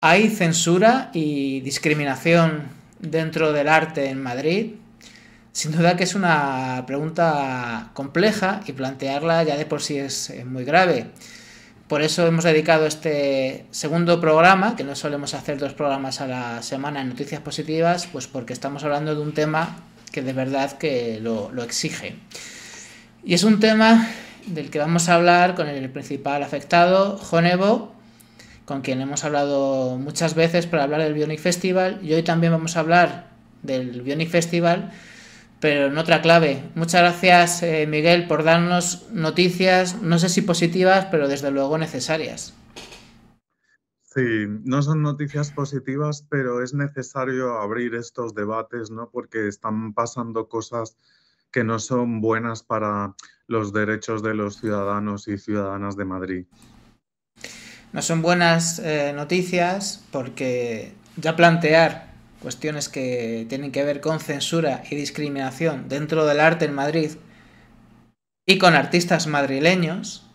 ¿Hay censura y discriminación dentro del arte en Madrid? Sin duda que es una pregunta compleja y plantearla ya de por sí es muy grave. Por eso hemos dedicado este segundo programa, que no solemos hacer 2 programas a la semana en Noticias Positivas, pues porque estamos hablando de un tema que de verdad que lo exige. Y es un tema del que vamos a hablar con el principal afectado, Jonevo, con quien hemos hablado muchas veces para hablar del Bionic Festival, y hoy también vamos a hablar del Bionic Festival, pero en otra clave. Muchas gracias, Miguel, por darnos noticias, no sé si positivas, pero desde luego necesarias. Sí, no son noticias positivas, pero es necesario abrir estos debates, ¿no? Porque están pasando cosas que no son buenas para los derechos de los ciudadanos y ciudadanas de Madrid. No son buenas noticias porque ya plantear cuestiones que tienen que ver con censura y discriminación dentro del arte en Madrid y con artistas madrileños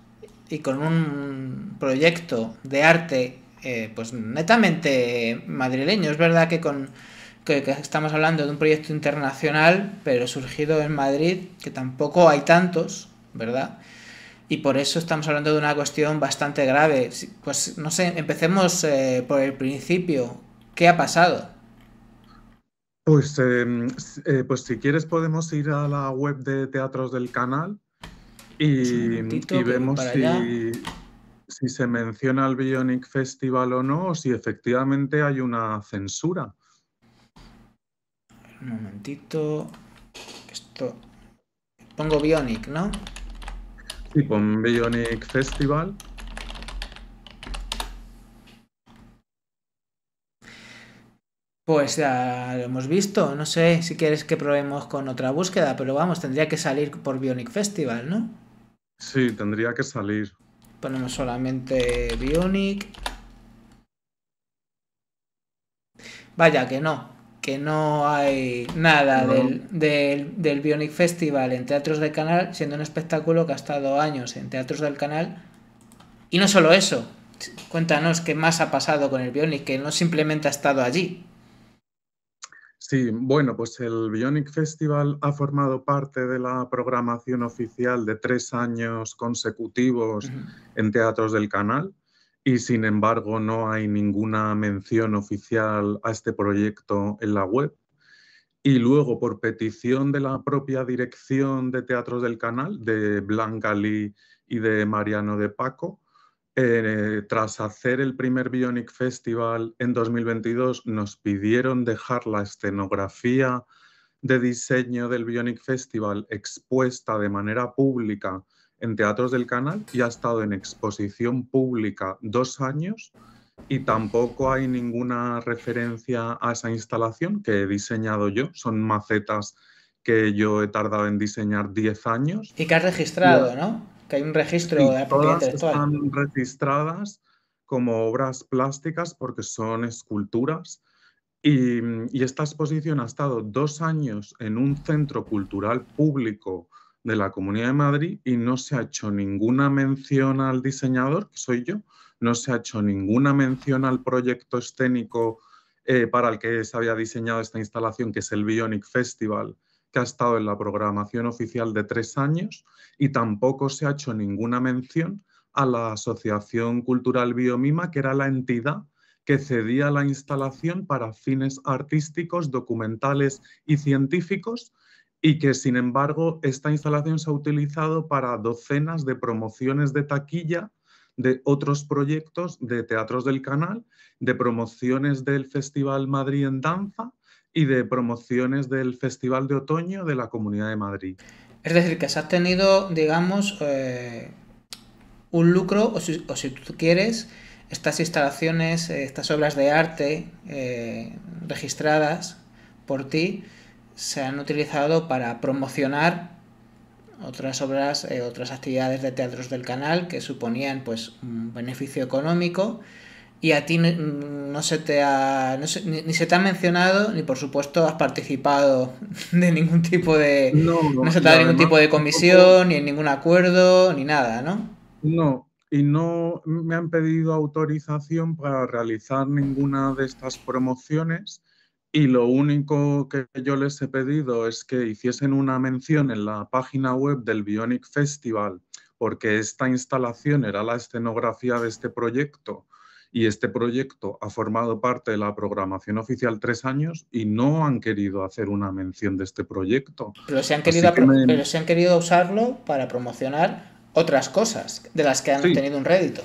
y con un proyecto de arte pues netamente madrileño. Es verdad que estamos hablando de un proyecto internacional, pero surgido en Madrid, que tampoco hay tantos, ¿verdad? Y por eso estamos hablando de una cuestión bastante grave. Pues no sé, empecemos por el principio. ¿Qué ha pasado? Pues si quieres podemos ir a la web de Teatros del Canal Pues un y momentito que voy vemos para allá. si se menciona el Bionic Festival o no, o si efectivamente hay una censura. Un momentito. Esto. Pongo Bionic, ¿no? Sí, pon Bionic Festival. Pues ya lo hemos visto. No sé si quieres que probemos con otra búsqueda, pero vamos, tendría que salir por Bionic Festival, ¿no? Sí, tendría que salir. Ponemos solamente Bionic. Vaya que no hay nada No, del Bionic Festival en Teatros del Canal, siendo un espectáculo que ha estado años en Teatros del Canal. Y no solo eso, cuéntanos qué más ha pasado con el Bionic, que no simplemente ha estado allí. sí, bueno, pues el Bionic Festival ha formado parte de la programación oficial de 3 años consecutivos en Teatros del Canal y sin embargo no hay ninguna mención oficial a este proyecto en la web. Y luego, por petición de la propia dirección de Teatros del Canal, de Blanca Lee y de Mariano de Paco, tras hacer el primer Bionic Festival en 2022, nos pidieron dejar la escenografía de diseño del Bionic Festival expuesta de manera pública en Teatros del Canal y ha estado en exposición pública 2 años y tampoco hay ninguna referencia a esa instalación que he diseñado yo. Son macetas que yo he tardado en diseñar 10 años Y que has y registrado, ¿no? Que hay un registro de sí, la propiedad todas intelectual. están registradas como obras plásticas porque son esculturas y esta exposición ha estado 2 años en un centro cultural público de la Comunidad de Madrid y no se ha hecho ninguna mención al diseñador, que soy yo, no se ha hecho ninguna mención al proyecto escénico para el que se había diseñado esta instalación, que es el Bionic Festival, que ha estado en la programación oficial de 3 años, y tampoco se ha hecho ninguna mención a la Asociación Cultural Biomima, que era la entidad que cedía la instalación para fines artísticos, documentales y científicos, y que, sin embargo, esta instalación se ha utilizado para docenas de promociones de taquilla de otros proyectos de Teatros del Canal, de promociones del Festival Madrid en Danza y de promociones del Festival de Otoño de la Comunidad de Madrid. Es decir, que se ha tenido, digamos, un lucro, o si tú quieres, estas instalaciones, estas obras de arte registradas por ti, se han utilizado para promocionar otras obras, otras actividades de teatros del canal que suponían pues un beneficio económico y a ti no se te ha ni se te ha mencionado ni por supuesto has participado de ningún tipo de No, no se te y ha dado ningún además tipo de tampoco. comisión ni en ningún acuerdo ni nada, ¿no? No, y no me han pedido autorización para realizar ninguna de estas promociones, y lo único que yo les he pedido es que hiciesen una mención en la página web del Bionic Festival, porque esta instalación era la escenografía de este proyecto y este proyecto ha formado parte de la programación oficial 3 años y no han querido hacer una mención de este proyecto. Pero se han Así querido, que pero se han querido usarlo para promocionar otras cosas de las que han sí, obtenido un rédito.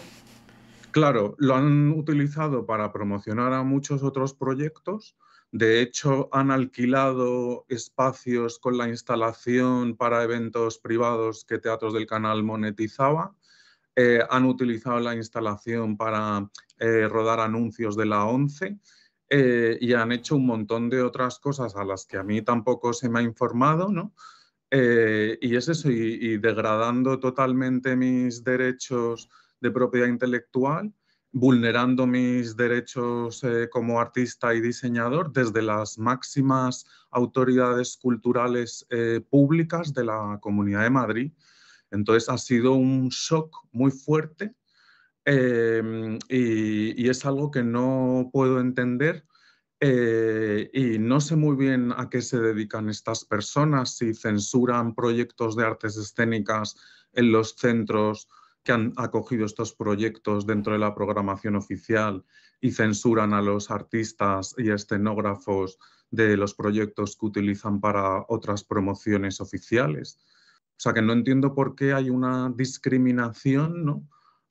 claro, lo han utilizado para promocionar a muchos otros proyectos. De hecho, han alquilado espacios con la instalación para eventos privados que Teatros del Canal monetizaba. Han utilizado la instalación para rodar anuncios de la ONCE, y han hecho un montón de otras cosas a las que a mí tampoco se me ha informado, ¿no? Y es eso, y degradando totalmente mis derechos de propiedad intelectual, vulnerando mis derechos como artista y diseñador desde las máximas autoridades culturales públicas de la Comunidad de Madrid. Entonces ha sido un shock muy fuerte, y es algo que no puedo entender, y no sé muy bien a qué se dedican estas personas, si censuran proyectos de artes escénicas en los centros que han acogido estos proyectos dentro de la programación oficial y censuran a los artistas y escenógrafos de los proyectos que utilizan para otras promociones oficiales. O sea que no entiendo por qué hay una discriminación, ¿no?,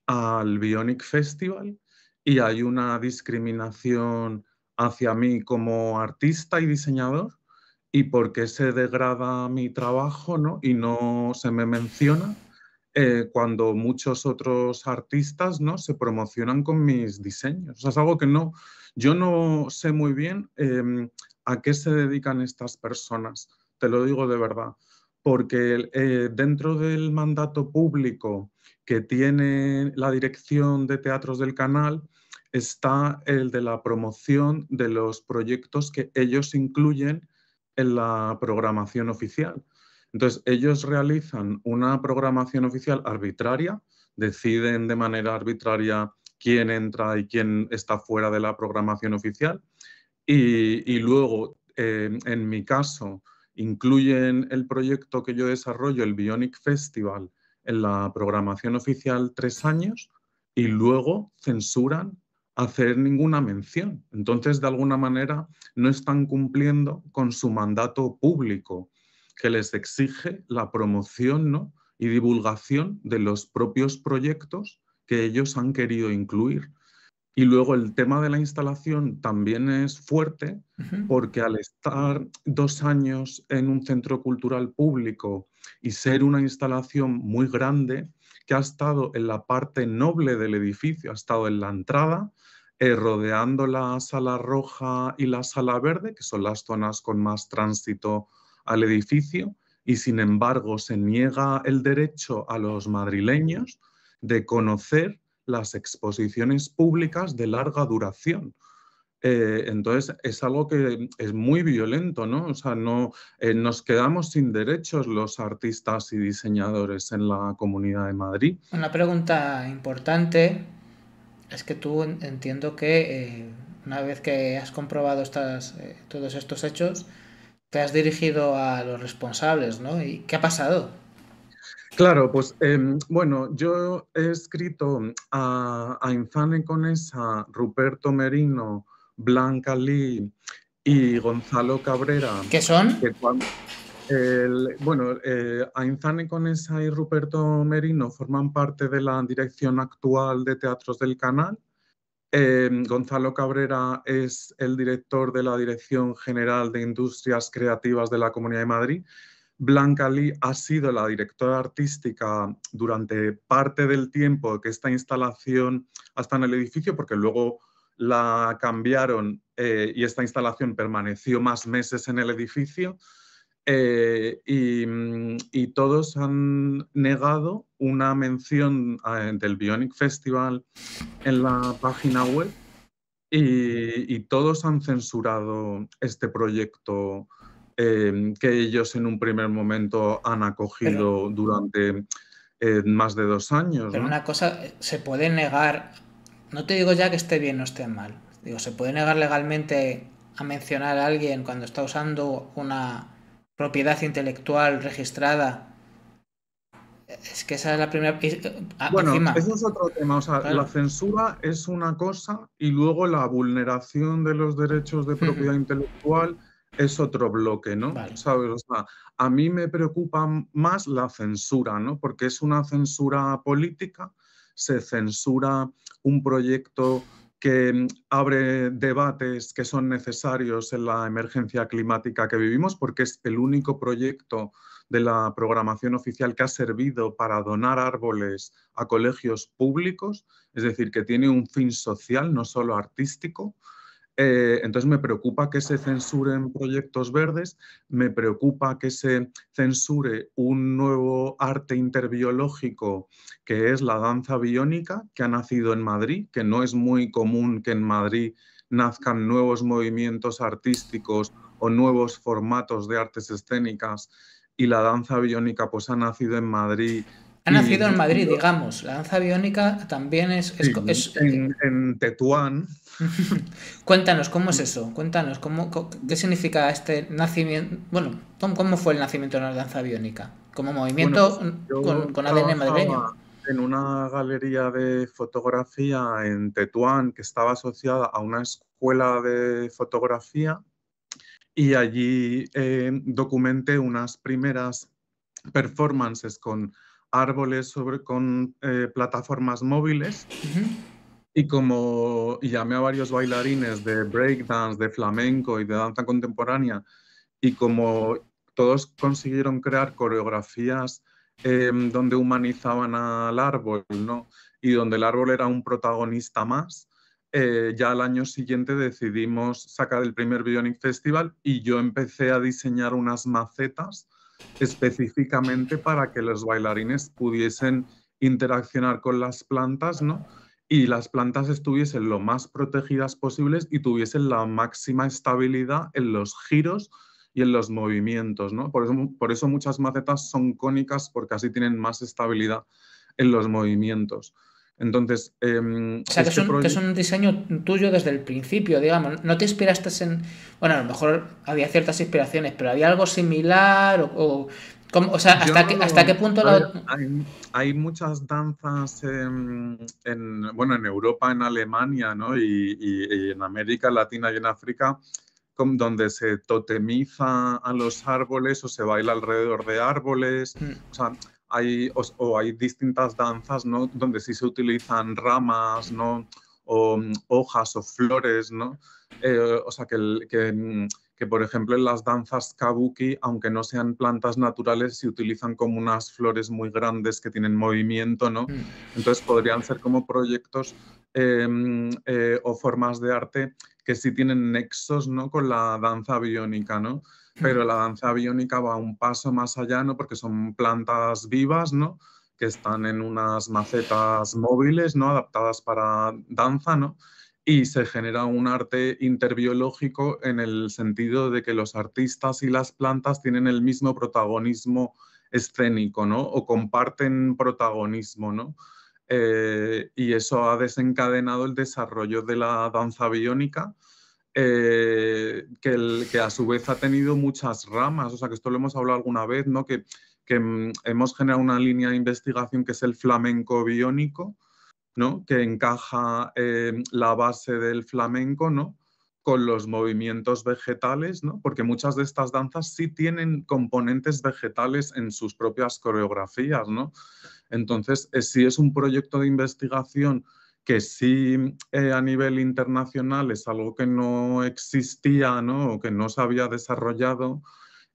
al Bionic Festival, y hay una discriminación hacia mí como artista y diseñador, y por qué se degrada mi trabajo, ¿no?, y no se me menciona cuando muchos otros artistas, ¿no?, se promocionan con mis diseños. O sea, es algo que yo no sé muy bien a qué se dedican estas personas, te lo digo de verdad, porque dentro del mandato público que tiene la dirección de Teatros del Canal está el de la promoción de los proyectos que ellos incluyen en la programación oficial. Entonces, ellos realizan una programación oficial arbitraria, deciden de manera arbitraria quién entra y quién está fuera de la programación oficial, y luego, en mi caso, incluyen el proyecto que yo desarrollo, el Bionic Festival, en la programación oficial 3 años, y luego censuran hacer ninguna mención. Entonces, de alguna manera, no están cumpliendo con su mandato público, que les exige la promoción, ¿no?, y divulgación de los propios proyectos que ellos han querido incluir. Y luego el tema de la instalación también es fuerte, porque al estar 2 años en un centro cultural público y ser una instalación muy grande, que ha estado en la parte noble del edificio, ha estado en la entrada, rodeando la sala roja y la sala verde, que son las zonas con más tránsito al edificio, y sin embargo se niega el derecho a los madrileños de conocer las exposiciones públicas de larga duración. Entonces, es algo que es muy violento, ¿no? O sea, nos quedamos sin derechos los artistas y diseñadores en la Comunidad de Madrid. Una pregunta importante es que tú entiendo que una vez que has comprobado todos estos hechos, te has dirigido a los responsables, ¿no? ¿Y qué ha pasado? Claro, pues bueno, yo he escrito a Infane Conesa, Ruperto Merino, Blanca Lee y Gonzalo Cabrera, ¿Qué son? que bueno, Ainzane Conesa y Ruperto Merino forman parte de la dirección actual de Teatros del Canal. Gonzalo Cabrera es el director de la Dirección General de Industrias Creativas de la Comunidad de Madrid. Blanca Lee ha sido la directora artística durante parte del tiempo que esta instalación está en el edificio, porque luego la cambiaron y esta instalación permaneció más meses en el edificio. Y todos han negado una mención del Bionic Festival en la página web, y todos han censurado este proyecto que ellos en un primer momento han Pero, acogido durante más de 2 años, Pero ¿no? una cosa, se puede negar, no te digo ya que esté bien o esté mal, digo, se puede negar legalmente a mencionar a alguien cuando está usando una propiedad intelectual registrada. Es que esa es la primera... Bueno, Encima, eso es otro tema. O sea, la claro. censura es una cosa y luego la vulneración de los derechos de propiedad intelectual es otro bloque, ¿no? Vale. ¿Sabes? O sea, a mí me preocupa más la censura, ¿no? Porque es una censura política, se censura un proyecto que abre debates que son necesarios en la emergencia climática que vivimos, porque es el único proyecto de la programación oficial que ha servido para donar árboles a colegios públicos, es decir, que tiene un fin social, no solo artístico. Entonces me preocupa que se censuren proyectos verdes, me preocupa que se censure un nuevo arte interbiológico que es la danza biónica, que ha nacido en Madrid, que no es muy común que en Madrid nazcan nuevos movimientos artísticos o nuevos formatos de artes escénicas, y la danza biónica pues ha nacido en Madrid. Ha nacido en Madrid, digamos. La danza biónica también Sí, en Tetuán. Cuéntanos, ¿cómo es eso? Cuéntanos, ¿qué significa este nacimiento? Bueno, ¿cómo fue el nacimiento de la danza biónica? ¿Como Bueno, movimiento pues yo con ADN madrileño? trabajaba en una galería de fotografía en Tetuán que estaba asociada a una escuela de fotografía, y allí documenté unas primeras performances con árboles con plataformas móviles, y llamé a varios bailarines de breakdance, de flamenco y de danza contemporánea, y como todos consiguieron crear coreografías donde humanizaban al árbol, ¿no? Y donde el árbol era un protagonista más, ya al año siguiente decidimos sacar el primer Bionic Festival y yo empecé a diseñar unas macetas específicamente para que los bailarines pudiesen interaccionar con las plantas, ¿no? Y las plantas estuviesen lo más protegidas posibles y tuviesen la máxima estabilidad en los giros y en los movimientos, ¿no? Por eso muchas macetas son cónicas, porque así tienen más estabilidad en los movimientos. Entonces, O sea, este que es proyecto... un diseño tuyo desde el principio, digamos. No te inspiraste en... Bueno, a lo mejor había ciertas inspiraciones, pero ¿había algo similar? O sea, Yo no ¿hasta lo... qué punto A ver, la... hay muchas danzas bueno, en Europa, en Alemania, ¿no? Y en América Latina y en África, donde se totemiza a los árboles o se baila alrededor de árboles. O sea, hay distintas danzas, ¿no? Donde sí se utilizan ramas, ¿no? O hojas o flores, ¿no? O sea, que, por ejemplo, en las danzas kabuki, aunque no sean plantas naturales, se utilizan como unas flores muy grandes que tienen movimiento, ¿no? Entonces podrían ser como proyectos o formas de arte que sí tienen nexos, ¿no? Con la danza biónica, ¿no? Pero la danza biónica va un paso más allá, ¿no? Porque son plantas vivas, ¿no? Que están en unas macetas móviles, ¿no? Adaptadas para danza, ¿no? Y se genera un arte interbiológico en el sentido de que los artistas y las plantas tienen el mismo protagonismo escénico, ¿no? O comparten protagonismo, ¿no? Y eso ha desencadenado el desarrollo de la danza biónica, que a su vez ha tenido muchas ramas. O sea, que esto lo hemos hablado alguna vez, ¿no? Que hemos generado una línea de investigación que es el flamenco biónico, ¿no? Que encaja la base del flamenco, ¿no? Con los movimientos vegetales, ¿no? Porque muchas de estas danzas sí tienen componentes vegetales en sus propias coreografías, ¿no? Entonces, sí es un proyecto de investigación que sí, a nivel internacional es algo que no existía, ¿no? O que no se había desarrollado,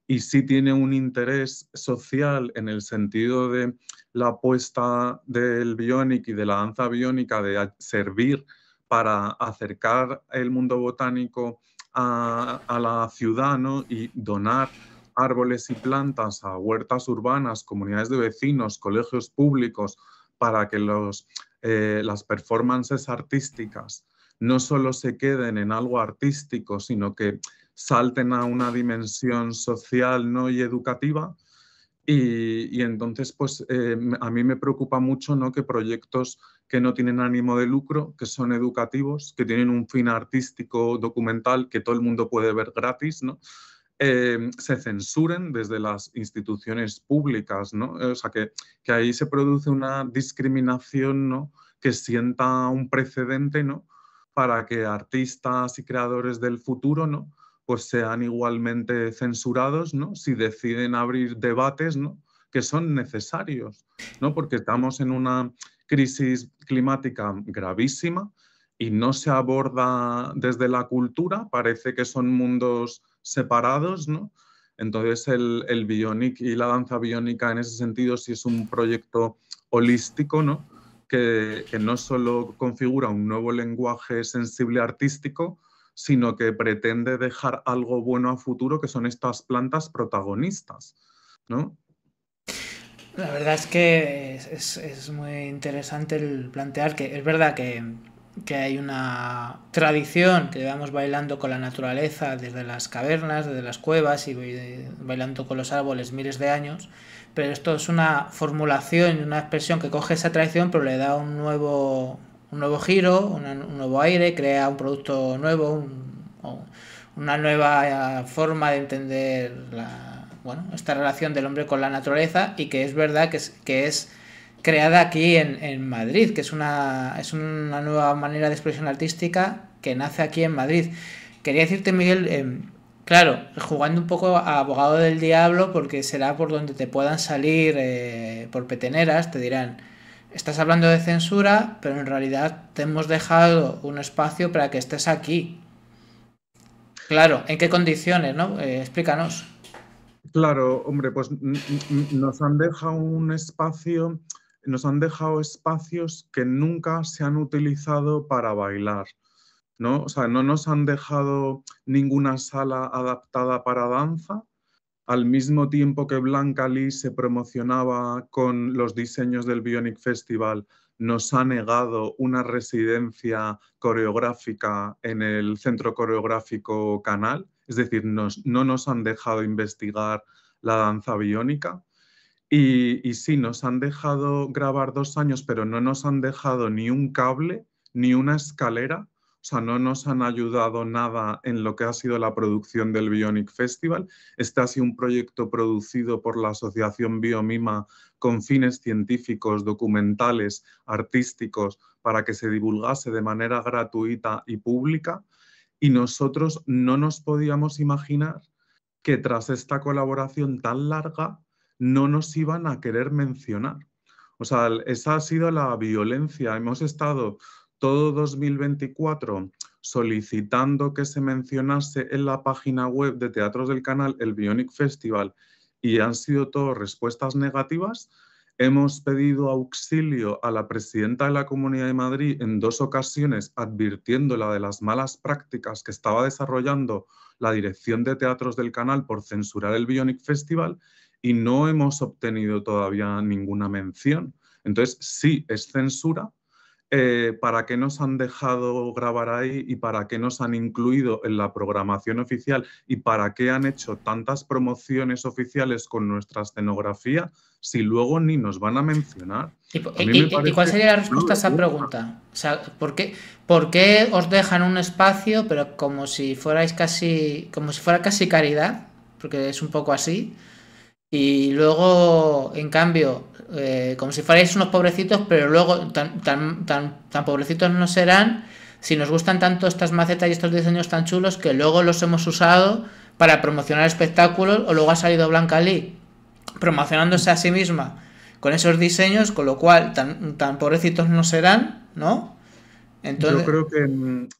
y sí tiene un interés social en el sentido de la apuesta del bionic y de la danza biónica de servir para acercar el mundo botánico a la ciudad, ¿no? Y donar árboles y plantas a huertas urbanas, comunidades de vecinos, colegios públicos, para que las performances artísticas no solo se queden en algo artístico, sino que salten a una dimensión social, ¿no? Y educativa. Y entonces, pues a mí me preocupa mucho, ¿no?, que proyectos que no tienen ánimo de lucro, que son educativos, que tienen un fin artístico, documental, que todo el mundo puede ver gratis, ¿no?, se censuren desde las instituciones públicas, ¿no? O sea, que ahí se produce una discriminación, ¿no?, que sienta un precedente, ¿no?, para que artistas y creadores del futuro, ¿no?, pues sean igualmente censurados, ¿no?, si deciden abrir debates, ¿no?, que son necesarios, ¿no?, porque estamos en una crisis climática gravísima y no se aborda desde la cultura, parece que son mundos separados, ¿no? Entonces el Bionic y la danza biónica en ese sentido sí es un proyecto holístico, ¿no?, que no solo configura un nuevo lenguaje sensible artístico, sino que pretende dejar algo bueno a futuro, que son estas plantas protagonistas, ¿no? La verdad es que es muy interesante el plantear que es verdad que hay una tradición que llevamos bailando con la naturaleza desde las cavernas, desde las cuevas y bailando con los árboles miles de años, pero esto es una formulación y una expresión que coge esa tradición pero le da un nuevo giro, un nuevo aire, crea un producto nuevo, una nueva forma de entender esta relación del hombre con la naturaleza, y que es verdad que es creada aquí en Madrid, que es una nueva manera de expresión artística que nace aquí en Madrid. Quería decirte, Miguel, claro, jugando un poco a abogado del diablo, porque será por donde te puedan salir por peteneras, te dirán, estás hablando de censura, pero en realidad te hemos dejado un espacio para que estés aquí. Claro, ¿en qué condiciones, no? Explícanos. Claro, hombre, pues nos han dejado un espacio, nos han dejado espacios que nunca se han utilizado para bailar, ¿no? O sea, no nos han dejado ninguna sala adaptada para danza, al mismo tiempo que Blanca Lee se promocionaba con los diseños del Bionic Festival, nos ha negado una residencia coreográfica en el Centro Coreográfico Canal, es decir, no nos han dejado investigar la danza biónica. Y sí, nos han dejado grabar 2 años, pero no nos han dejado ni un cable, ni una escalera. O sea, no nos han ayudado nada en lo que ha sido la producción del Bionic Festival. Este ha sido un proyecto producido por la Asociación Biomima con fines científicos, documentales, artísticos, para que se divulgase de manera gratuita y pública. Y nosotros no nos podíamos imaginar que tras esta colaboración tan larga no nos iban a querer mencionar. O sea, esa ha sido la violencia. Hemos estado todo 2024 solicitando que se mencionase en la página web de Teatros del Canal el Bionic Festival y han sido todo respuestas negativas. Hemos pedido auxilio a la presidenta de la Comunidad de Madrid en 2 ocasiones, advirtiéndola de las malas prácticas que estaba desarrollando la dirección de Teatros del Canal por censurar el Bionic Festival, y no hemos obtenido todavía ninguna mención. Entonces, sí, es censura. ¿Para qué nos han dejado grabar ahí y para qué nos han incluido en la programación oficial y para qué han hecho tantas promociones oficiales con nuestra escenografía si luego ni nos van a mencionar? ¿Y cuál sería la respuesta a esa pregunta? O sea, ¿por qué os dejan un espacio, pero como si fuera casi caridad? Porque es un poco así. Y luego, en cambio, como si fuerais unos pobrecitos, pero luego tan pobrecitos no serán si nos gustan tanto estas macetas y estos diseños tan chulos que luego los hemos usado para promocionar espectáculos, o luego ha salido Blanca Lee promocionándose a sí misma con esos diseños, con lo cual tan pobrecitos no serán, ¿no? Entonces...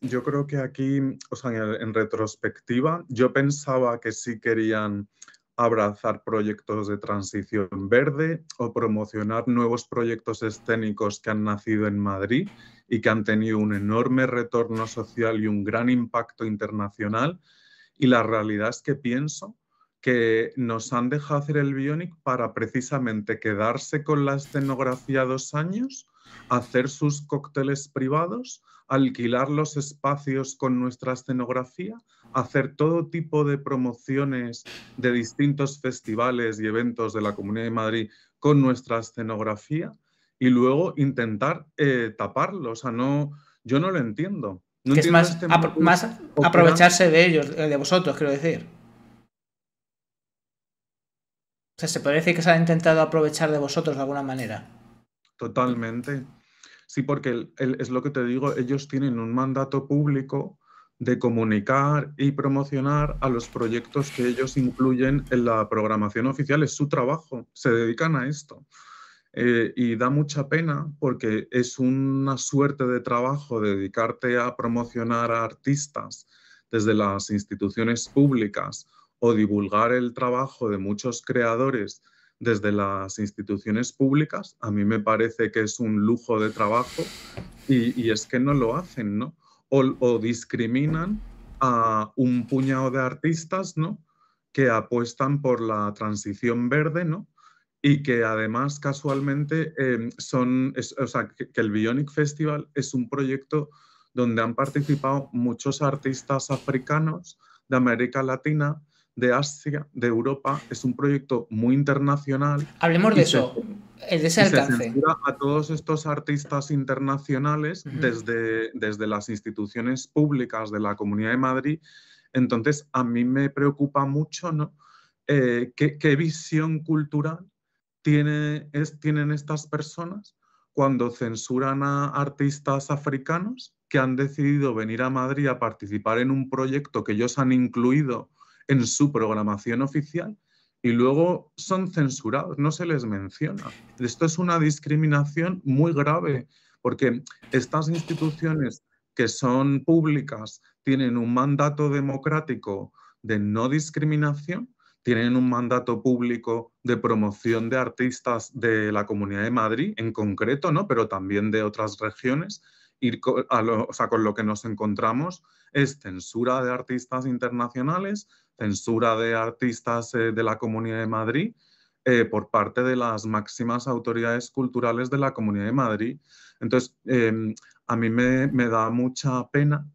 Yo creo que aquí, o sea, en retrospectiva, yo pensaba que sí querían abrazar proyectos de transición verde o promocionar nuevos proyectos escénicos que han nacido en Madrid y que han tenido un enorme retorno social y un gran impacto internacional. Y la realidad es que pienso que nos han dejado hacer el Bionic para precisamente quedarse con la escenografía 2 años, hacer sus cócteles privados, alquilar los espacios con nuestra escenografía, hacer todo tipo de promociones de distintos festivales y eventos de la Comunidad de Madrid con nuestra escenografía y luego intentar taparlo. O sea, no, yo no lo entiendo. No Que es entiendo más, este modus más operandi. aprovecharse de ellos, de vosotros, quiero decir. O sea, se podría decir que se ha intentado aprovechar de vosotros de alguna manera. Totalmente. Sí, porque es lo que te digo, ellos tienen un mandato público de comunicar y promocionar a los proyectos que ellos incluyen en la programación oficial. Es su trabajo, se dedican a esto. Y da mucha pena porque es una suerte de trabajo dedicarte a promocionar a artistas desde las instituciones públicas o divulgar el trabajo de muchos creadores desde las instituciones públicas. A mí me parece que es un lujo de trabajo y es que no lo hacen, ¿no? O discriminan a un puñado de artistas, ¿no? Que apuestan por la transición verde, ¿no? Y que además casualmente o sea, que el Bionic Festival es un proyecto donde han participado muchos artistas africanos de América Latina, de Asia, de Europa. Es un proyecto muy internacional Hablemos de y eso, de ese y se alcance. censura a todos estos artistas internacionales desde las instituciones públicas de la Comunidad de Madrid. Entonces, a mí me preocupa mucho, ¿no? ¿Qué visión cultural tienen estas personas cuando censuran a artistas africanos que han decidido venir a Madrid a participar en un proyecto que ellos han incluido en su programación oficial y luego son censurados, no se les menciona? Esto es una discriminación muy grave porque estas instituciones que son públicas tienen un mandato democrático de no discriminación, tienen un mandato público de promoción de artistas de la Comunidad de Madrid en concreto, ¿no? Pero también de otras regiones. O sea, con lo que nos encontramos es censura de artistas internacionales, censura de artistas de la Comunidad de Madrid por parte de las máximas autoridades culturales de la Comunidad de Madrid. Entonces, a mí me da mucha pena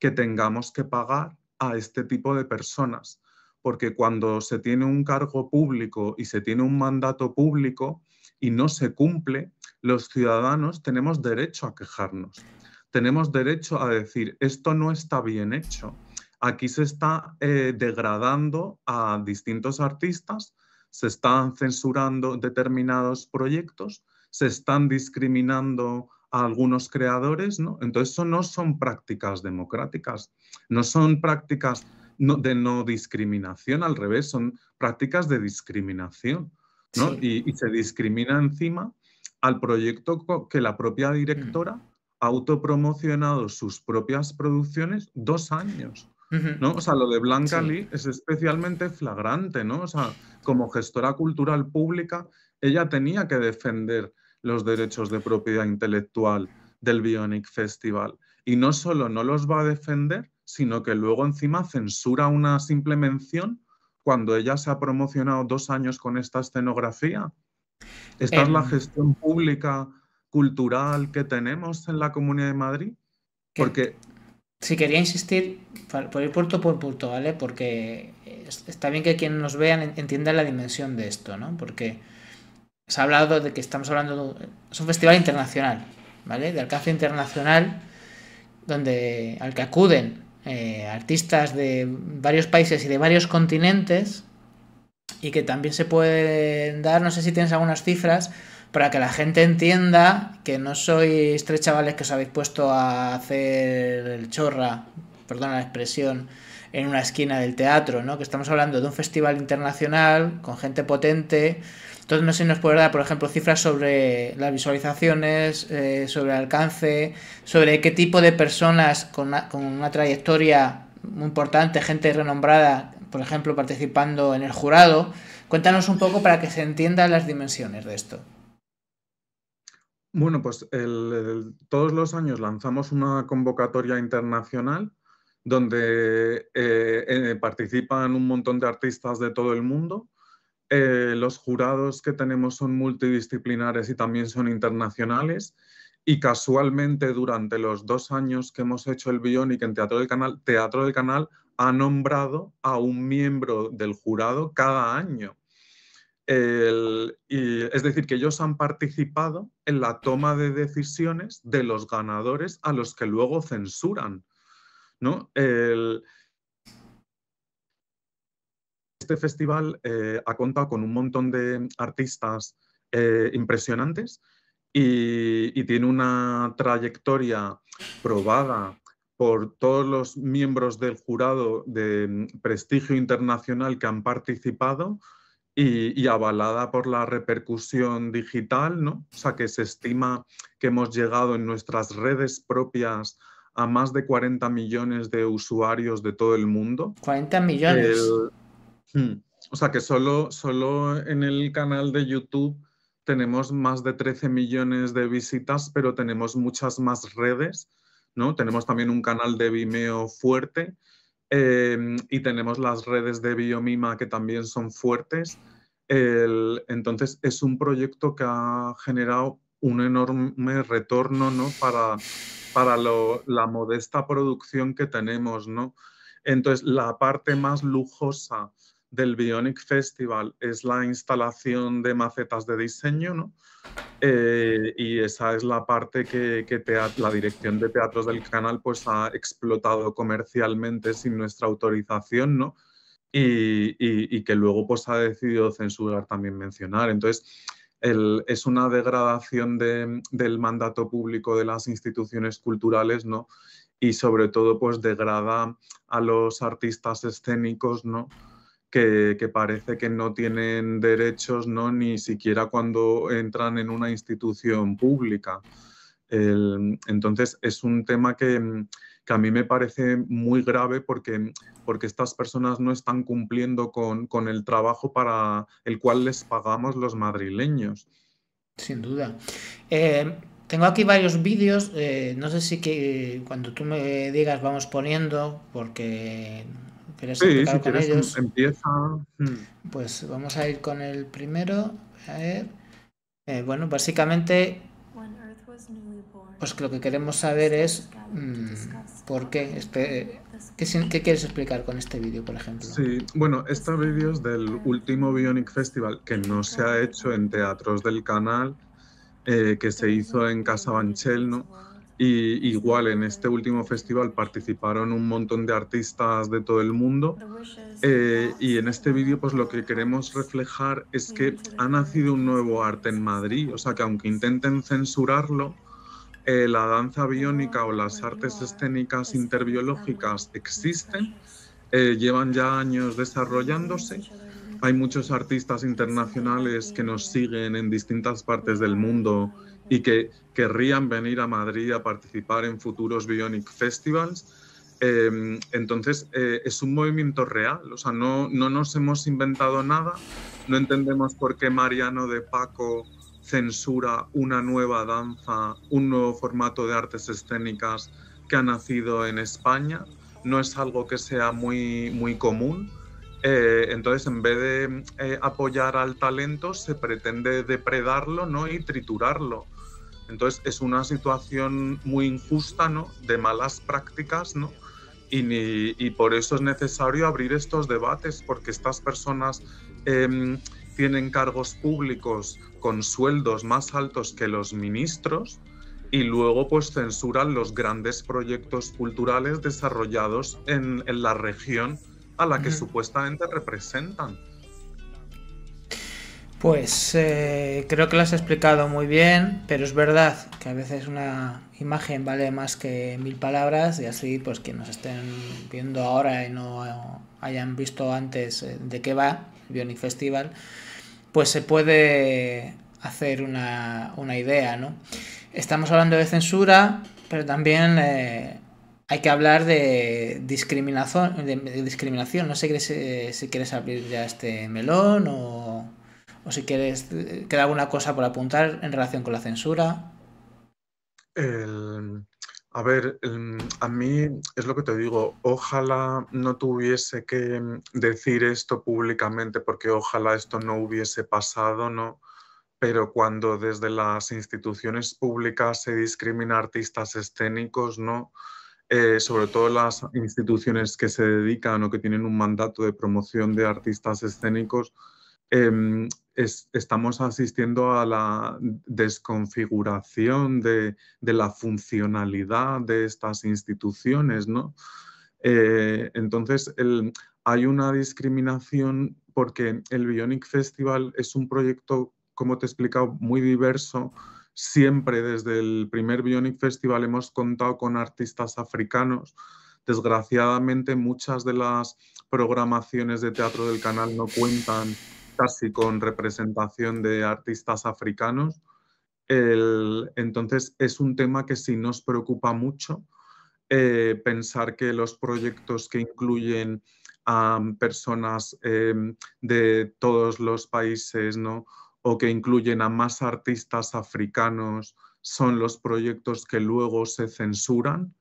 que tengamos que pagar a este tipo de personas, porque cuando se tiene un cargo público y se tiene un mandato público y no se cumple, los ciudadanos tenemos derecho a quejarnos. Tenemos derecho a decir, esto no está bien hecho. Aquí se está degradando a distintos artistas, se están censurando determinados proyectos, se están discriminando a algunos creadores, ¿no? Entonces, eso no son prácticas democráticas, no son prácticas de no discriminación, al revés, son prácticas de discriminación, ¿no? Sí. Y se discrimina encima al proyecto que la propia directora ha autopromocionado sus propias producciones 2 años, ¿no? O sea, lo de Blanca Sí. Lee es especialmente flagrante, ¿no? O sea, como gestora cultural pública, ella tenía que defender los derechos de propiedad intelectual del Bionic Festival. Y no solo no los va a defender, sino que luego encima censura una simple mención cuando ella se ha promocionado 2 años con esta escenografía. Esta es la Em, gestión pública cultural que tenemos en la Comunidad de Madrid, que, porque si quería insistir, por ir punto por punto, ¿vale? Porque está bien que quienes nos vean entiendan la dimensión de esto, ¿no? Porque se ha hablado de que estamos hablando es un festival internacional, ¿vale? De alcance internacional, al que acuden artistas de varios países y de varios continentes y que también se pueden dar, no sé si tienes algunas cifras, para que la gente entienda que no sois tres chavales que os habéis puesto a hacer el chorra, perdona la expresión, en una esquina del teatro, ¿no? Que estamos hablando de un festival internacional con gente potente. Entonces no sé si nos puede dar, por ejemplo, cifras sobre las visualizaciones, sobre el alcance, sobre qué tipo de personas con una trayectoria muy importante, gente renombrada, por ejemplo, participando en el jurado. Cuéntanos un poco para que se entiendan las dimensiones de esto. bueno, pues todos los años lanzamos una convocatoria internacional donde participan un montón de artistas de todo el mundo. Los jurados que tenemos son multidisciplinares y también son internacionales. Y casualmente durante los 2 años que hemos hecho el Bionic en Teatro del Canal ha nombrado a un miembro del jurado cada año. Es decir, que ellos han participado en la toma de decisiones de los ganadores a los que luego censuran, ¿no? Este festival ha contado con un montón de artistas impresionantes y tiene una trayectoria probada por todos los miembros del jurado de prestigio internacional que han participado y avalada por la repercusión digital, ¿no? O sea, que se estima que hemos llegado en nuestras redes propias a más de 40 millones de usuarios de todo el mundo. 40 millones. O sea, que solo en el canal de YouTube tenemos más de 13 millones de visitas, pero tenemos muchas más redes, ¿no? Tenemos también un canal de Vimeo fuerte y tenemos las redes de Biomima que también son fuertes. Entonces, es un proyecto que ha generado un enorme retorno, ¿no? para la modesta producción que tenemos, ¿no? Entonces, la parte más lujosa del Bionic Festival es la instalación de macetas de diseño, ¿no? Y esa es la parte que la dirección de teatros del canal pues ha explotado comercialmente sin nuestra autorización, ¿no? Y que luego pues ha decidido censurar también mencionar. Entonces, es una degradación del mandato público de las instituciones culturales, ¿no? Y sobre todo pues degrada a los artistas escénicos, ¿no? Que parece que no tienen derechos, ¿no? Ni siquiera cuando entran en una institución pública. Entonces, es un tema que a mí me parece muy grave porque estas personas no están cumpliendo con el trabajo para el cual les pagamos los madrileños. Sin duda. Tengo aquí varios vídeos, no sé si que cuando tú me digas vamos poniendo, porque quieres Sí, si explicar con quieres, ellos, empieza. pues vamos a ir con el primero. A ver. Bueno, básicamente, pues lo que queremos saber es por qué. ¿Qué quieres explicar con este vídeo, por ejemplo? Sí, bueno, este vídeo es del último Bionic Festival que no se ha hecho en teatros del canal, que se hizo en Casa Banchel, ¿no? Y igual en este último festival participaron un montón de artistas de todo el mundo. Y en este vídeo pues lo que queremos reflejar es que ha nacido un nuevo arte en Madrid, o sea que aunque intenten censurarlo, la danza biónica o las artes escénicas interbiológicas existen, llevan ya años desarrollándose. Hay muchos artistas internacionales que nos siguen en distintas partes del mundo y que querrían venir a Madrid a participar en futuros Bionic Festivals. Entonces, es un movimiento real, o sea, no nos hemos inventado nada, no entendemos por qué Mariano de Paco censura una nueva danza, un nuevo formato de artes escénicas que ha nacido en España, no es algo que sea muy, muy común. Entonces, en vez de apoyar al talento, se pretende depredarlo, ¿no? Y triturarlo. Entonces, es una situación muy injusta, ¿no? De malas prácticas, ¿no? Y por eso es necesario abrir estos debates, porque estas personas tienen cargos públicos con sueldos más altos que los ministros y luego pues censuran los grandes proyectos culturales desarrollados en la región a la que supuestamente representan. Pues creo que lo has explicado muy bien, pero es verdad que a veces una imagen vale más que 1000 palabras y así pues quienes nos estén viendo ahora y no hayan visto antes de qué va el Bionic Festival, pues se puede hacer una idea, ¿no? Estamos hablando de censura, pero también hay que hablar de discriminación. No sé si quieres abrir ya este melón o si quieres queda alguna cosa por apuntar en relación con la censura. A ver, a mí es lo que te digo, ojalá no tuviese que decir esto públicamente porque ojalá esto no hubiese pasado, ¿no? Pero cuando desde las instituciones públicas se discrimina a artistas escénicos, ¿no? Sobre todo las instituciones que se dedican o que tienen un mandato de promoción de artistas escénicos, estamos asistiendo a la desconfiguración de la funcionalidad de estas instituciones, ¿no? Entonces, hay una discriminación porque el Bionic Festival es un proyecto, como te he explicado, muy diverso. Siempre desde el primer Bionic Festival hemos contado con artistas africanos. Desgraciadamente, muchas de las programaciones de teatro del canal no cuentan casi con representación de artistas africanos. Entonces, es un tema que sí nos preocupa mucho. Pensar que los proyectos que incluyen a personas de todos los países, ¿no? O que incluyen a más artistas africanos son los proyectos que luego se censuran.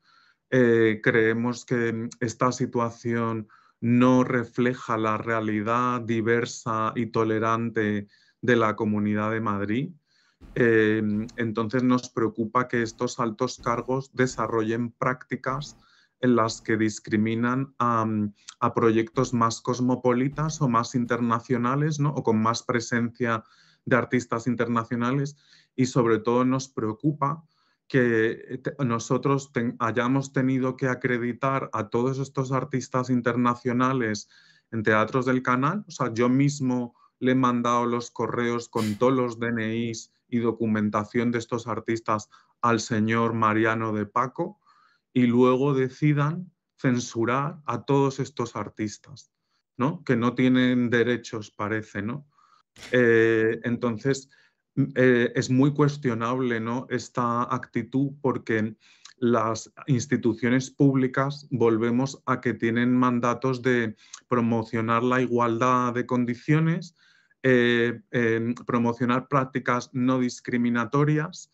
Creemos que esta situación no refleja la realidad diversa y tolerante de la Comunidad de Madrid. Entonces nos preocupa que estos altos cargos desarrollen prácticas en las que discriminan a proyectos más cosmopolitas o más internacionales, ¿no? O con más presencia de artistas internacionales, y sobre todo nos preocupa que nosotros hayamos tenido que acreditar a todos estos artistas internacionales en teatros del canal. O sea, yo mismo le he mandado los correos con todos los DNIs y documentación de estos artistas al señor Mariano de Paco, y luego decidan censurar a todos estos artistas, ¿no? Que no tienen derechos, parece, ¿no? Entonces, es muy cuestionable, ¿no? Esta actitud, porque las instituciones públicas volvemos a que tienen mandatos de promocionar la igualdad de condiciones, promocionar prácticas no discriminatorias,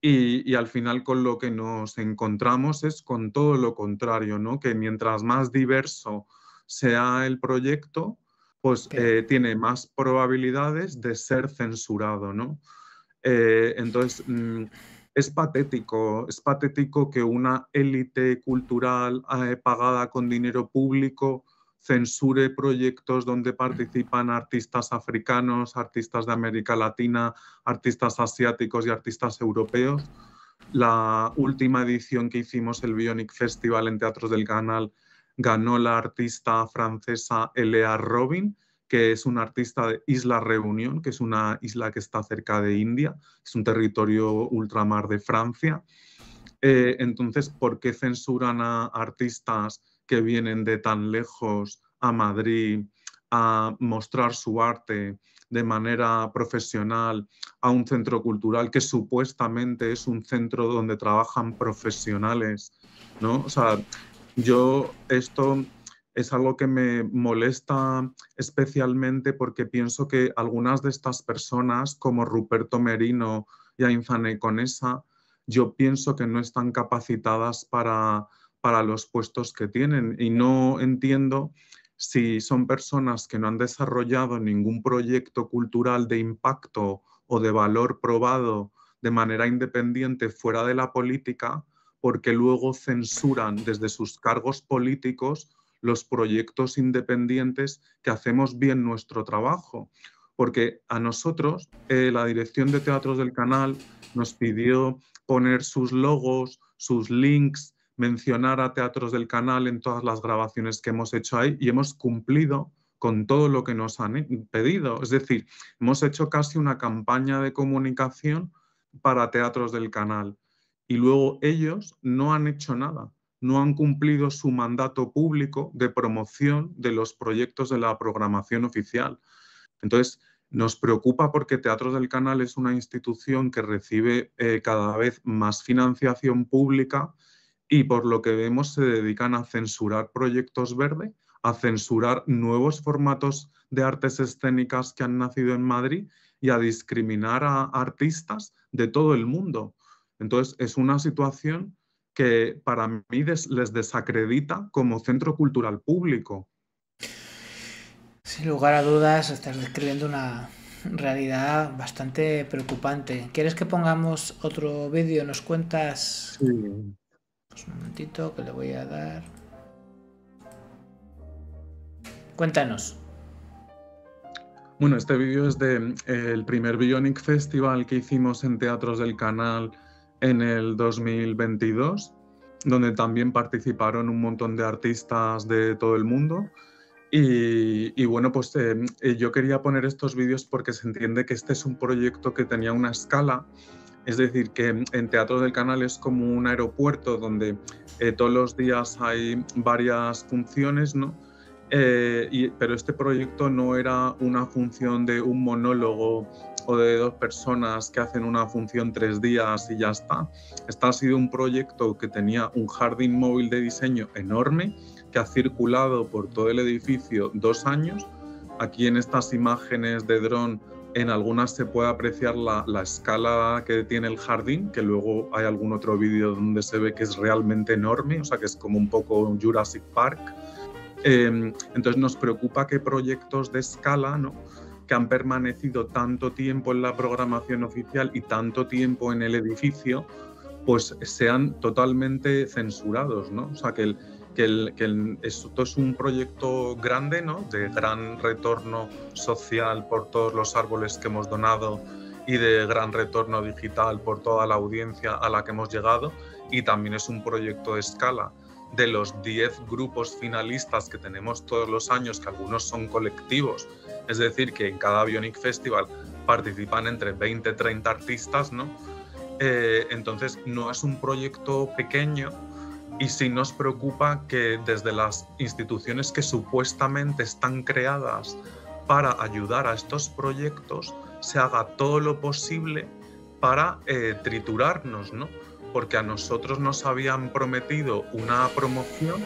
y al final con lo que nos encontramos es con todo lo contrario, ¿no? Que mientras más diverso sea el proyecto, pues Claro. tiene más probabilidades de ser censurado, ¿no? Entonces, es patético que una élite cultural pagada con dinero público censure proyectos donde participan artistas africanos, artistas de América Latina, artistas asiáticos y artistas europeos. La última edición que hicimos, el Bionic Festival en Teatros del Canal, ganó la artista francesa Eléa Robin, que es una artista de Isla Reunión, que es una isla que está cerca de India, es un territorio ultramar de Francia. Entonces, ¿por qué censuran a artistas que vienen de tan lejos a Madrid a mostrar su arte de manera profesional a un centro cultural que supuestamente es un centro donde trabajan profesionales, ¿no? O sea, esto es algo que me molesta especialmente porque pienso que algunas de estas personas, como Ruperto Merino y Ainzane Conesa, yo pienso que no están capacitadas para los puestos que tienen, y no entiendo si son personas que no han desarrollado ningún proyecto cultural de impacto o de valor probado de manera independiente fuera de la política, porque luego censuran desde sus cargos políticos los proyectos independientes que hacemos bien nuestro trabajo. Porque a nosotros, la dirección de teatros del canal nos pidió poner sus logos, sus links, mencionar a teatros del canal en todas las grabaciones que hemos hecho ahí, y hemos cumplido con todo lo que nos han pedido. Es decir, hemos hecho casi una campaña de comunicación para teatros del canal, y luego ellos no han hecho nada, no han cumplido su mandato público de promoción de los proyectos de la programación oficial. Entonces, nos preocupa porque Teatros del Canal es una institución que recibe cada vez más financiación pública, y por lo que vemos se dedican a censurar proyectos verde, a censurar nuevos formatos de artes escénicas que han nacido en Madrid, y a discriminar a artistas de todo el mundo. Entonces, es una situación que para mí les desacredita como centro cultural público. Sin lugar a dudas, estás describiendo una realidad bastante preocupante. ¿Quieres que pongamos otro vídeo? ¿Nos cuentas? Sí. Pues un momentito que le voy a dar. Cuéntanos. Bueno, este vídeo es del primer Bionic Festival que hicimos en Teatros del Canal en el 2022, donde también participaron un montón de artistas de todo el mundo. Y bueno, pues yo quería poner estos vídeos porque se entiende que este es un proyecto que tenía una escala, es decir, que en Teatro del Canal es como un aeropuerto donde todos los días hay varias funciones, ¿no? Pero este proyecto no era una función de un monólogo o de 2 personas que hacen una función 3 días y ya está. Este ha sido un proyecto que tenía un jardín móvil de diseño enorme que ha circulado por todo el edificio 2 años. Aquí en estas imágenes de dron, en algunas se puede apreciar la escala que tiene el jardín, que luego hay algún otro vídeo donde se ve que es realmente enorme, o sea que es como un poco Jurassic Park. Entonces nos preocupa que proyectos de escala, ¿no?, que han permanecido tanto tiempo en la programación oficial y tanto tiempo en el edificio, pues sean totalmente censurados, ¿no? O sea, esto es un proyecto grande, ¿no?, de gran retorno social por todos los árboles que hemos donado y de gran retorno digital por toda la audiencia a la que hemos llegado, y también es un proyecto de escala. De los 10 grupos finalistas que tenemos todos los años, que algunos son colectivos, es decir, que en cada Bionic Festival participan entre 20 y 30 artistas, ¿no? Entonces no es un proyecto pequeño, y sí nos preocupa que desde las instituciones que supuestamente están creadas para ayudar a estos proyectos se haga todo lo posible para triturarnos, ¿no? Porque a nosotros nos habían prometido una promoción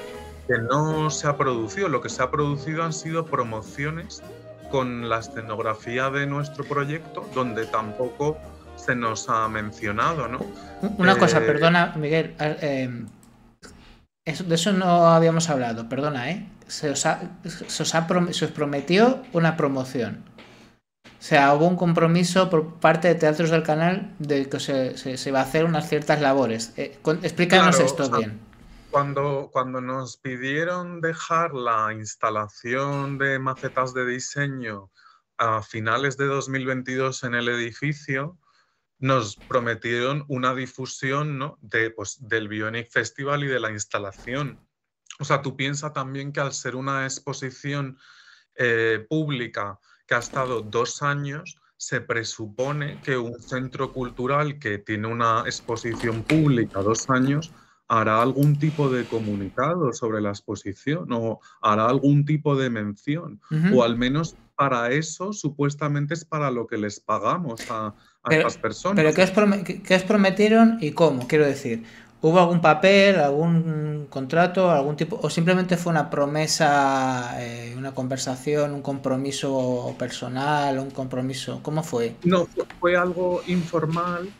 que no se ha producido. Lo que se ha producido han sido promociones con la escenografía de nuestro proyecto, donde tampoco se nos ha mencionado, ¿no? Una cosa, perdona, Miguel. De eso no habíamos hablado, perdona, ¿eh? Se os prometió una promoción. O sea, hubo un compromiso por parte de Teatros del Canal de que se va a hacer unas ciertas labores. Explícanos Claro, esto bien. Cuando nos pidieron dejar la instalación de macetas de diseño a finales de 2022 en el edificio, nos prometieron una difusión, ¿no?, del Bionic Festival y de la instalación. O sea, tú piensas también que al ser una exposición pública que ha estado 2 años, se presupone que un centro cultural que tiene una exposición pública 2 años hará algún tipo de comunicado sobre la exposición o hará algún tipo de mención, o al menos para eso supuestamente es para lo que les pagamos a estas personas. ¿Pero qué os prometieron y cómo? Quiero decir, ¿hubo algún papel, algún contrato, algún tipo, o simplemente fue una promesa, una conversación, un compromiso personal, un compromiso? ¿Cómo fue? No, fue algo informal,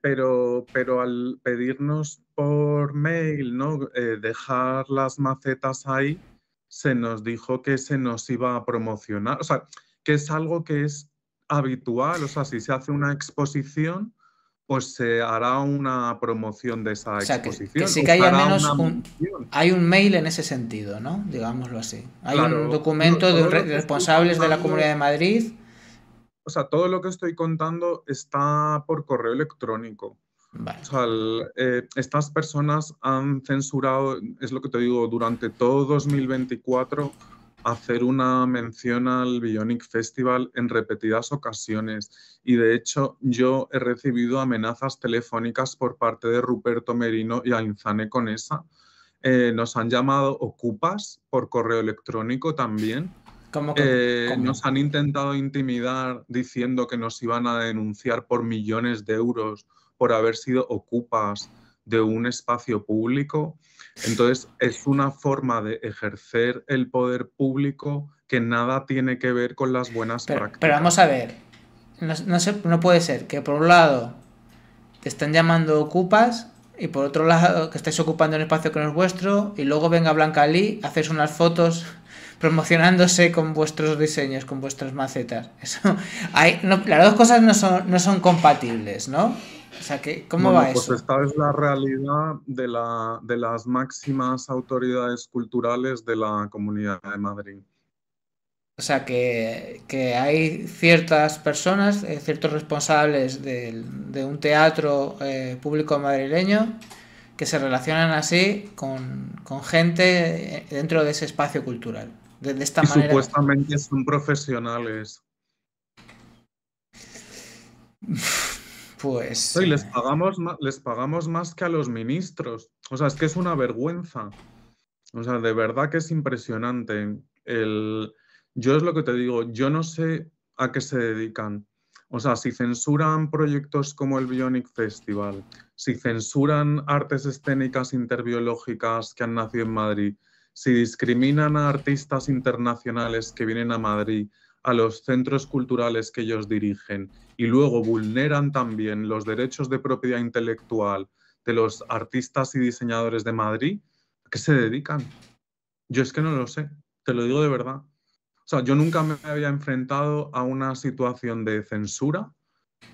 pero al pedirnos por mail, ¿no?, dejar las macetas ahí, se nos dijo que se nos iba a promocionar. O sea, que es algo que es habitual. O sea, si se hace una exposición, pues se hará una promoción de esa exposición. Que sí que hay al menos hay un mail en ese sentido, ¿no? Digámoslo así. Hay un documento de responsables de la Comunidad de Madrid. O sea, todo lo que estoy contando está por correo electrónico. Vale. O sea, estas personas han censurado, es lo que te digo, durante todo 2024, hacer una mención al Bionic Festival en repetidas ocasiones. Y de hecho, yo he recibido amenazas telefónicas por parte de Ruperto Merino y Ainzane Conesa. Nos han llamado ocupas por correo electrónico también. ¿Cómo? Nos han intentado intimidar diciendo que nos iban a denunciar por millones de euros por haber sido ocupas de un espacio público. Entonces, es una forma de ejercer el poder público que nada tiene que ver con las buenas prácticas. Pero vamos a ver, no puede ser que por un lado te están llamando ocupas y por otro lado que estáis ocupando un espacio que no es vuestro y luego venga Blanca Lee, hacéis unas fotos promocionándose con vuestros diseños, con vuestras macetas. Eso, las dos cosas no son compatibles, ¿no? O sea, ¿cómo Bueno, va pues eso? esta es la realidad de las máximas autoridades culturales de la Comunidad de Madrid. O sea, que hay ciertas personas, ciertos responsables de un teatro público madrileño que se relacionan así con gente dentro de ese espacio cultural. De esta Y manera, supuestamente son profesionales. pues... Y les pagamos más que a los ministros. O sea, es que es una vergüenza. O sea, de verdad que es impresionante. Yo es lo que te digo, yo no sé a qué se dedican. O sea, si censuran proyectos como el Bionic Festival, si censuran artes escénicas interbiológicas que han nacido en Madrid, si discriminan a artistas internacionales que vienen a Madrid, a los centros culturales que ellos dirigen, y luego vulneran también los derechos de propiedad intelectual de los artistas y diseñadores de Madrid, ¿a qué se dedican? Yo es que no lo sé, te lo digo de verdad. O sea, yo nunca me había enfrentado a una situación de censura.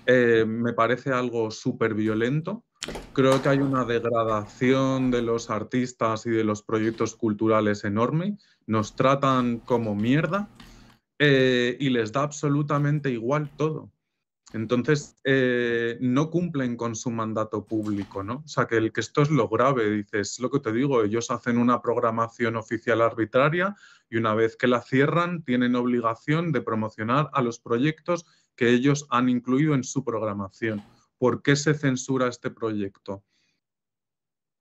Me parece algo súper violento. Creo que hay una degradación de los artistas y de los proyectos culturales enorme. Nos tratan como mierda y les da absolutamente igual todo. Entonces, no cumplen con su mandato público, ¿no? O sea, que esto es lo grave, dices, lo que te digo, ellos hacen una programación oficial arbitraria y una vez que la cierran, tienen obligación de promocionar a los proyectos que ellos han incluido en su programación. ¿Por qué se censura este proyecto?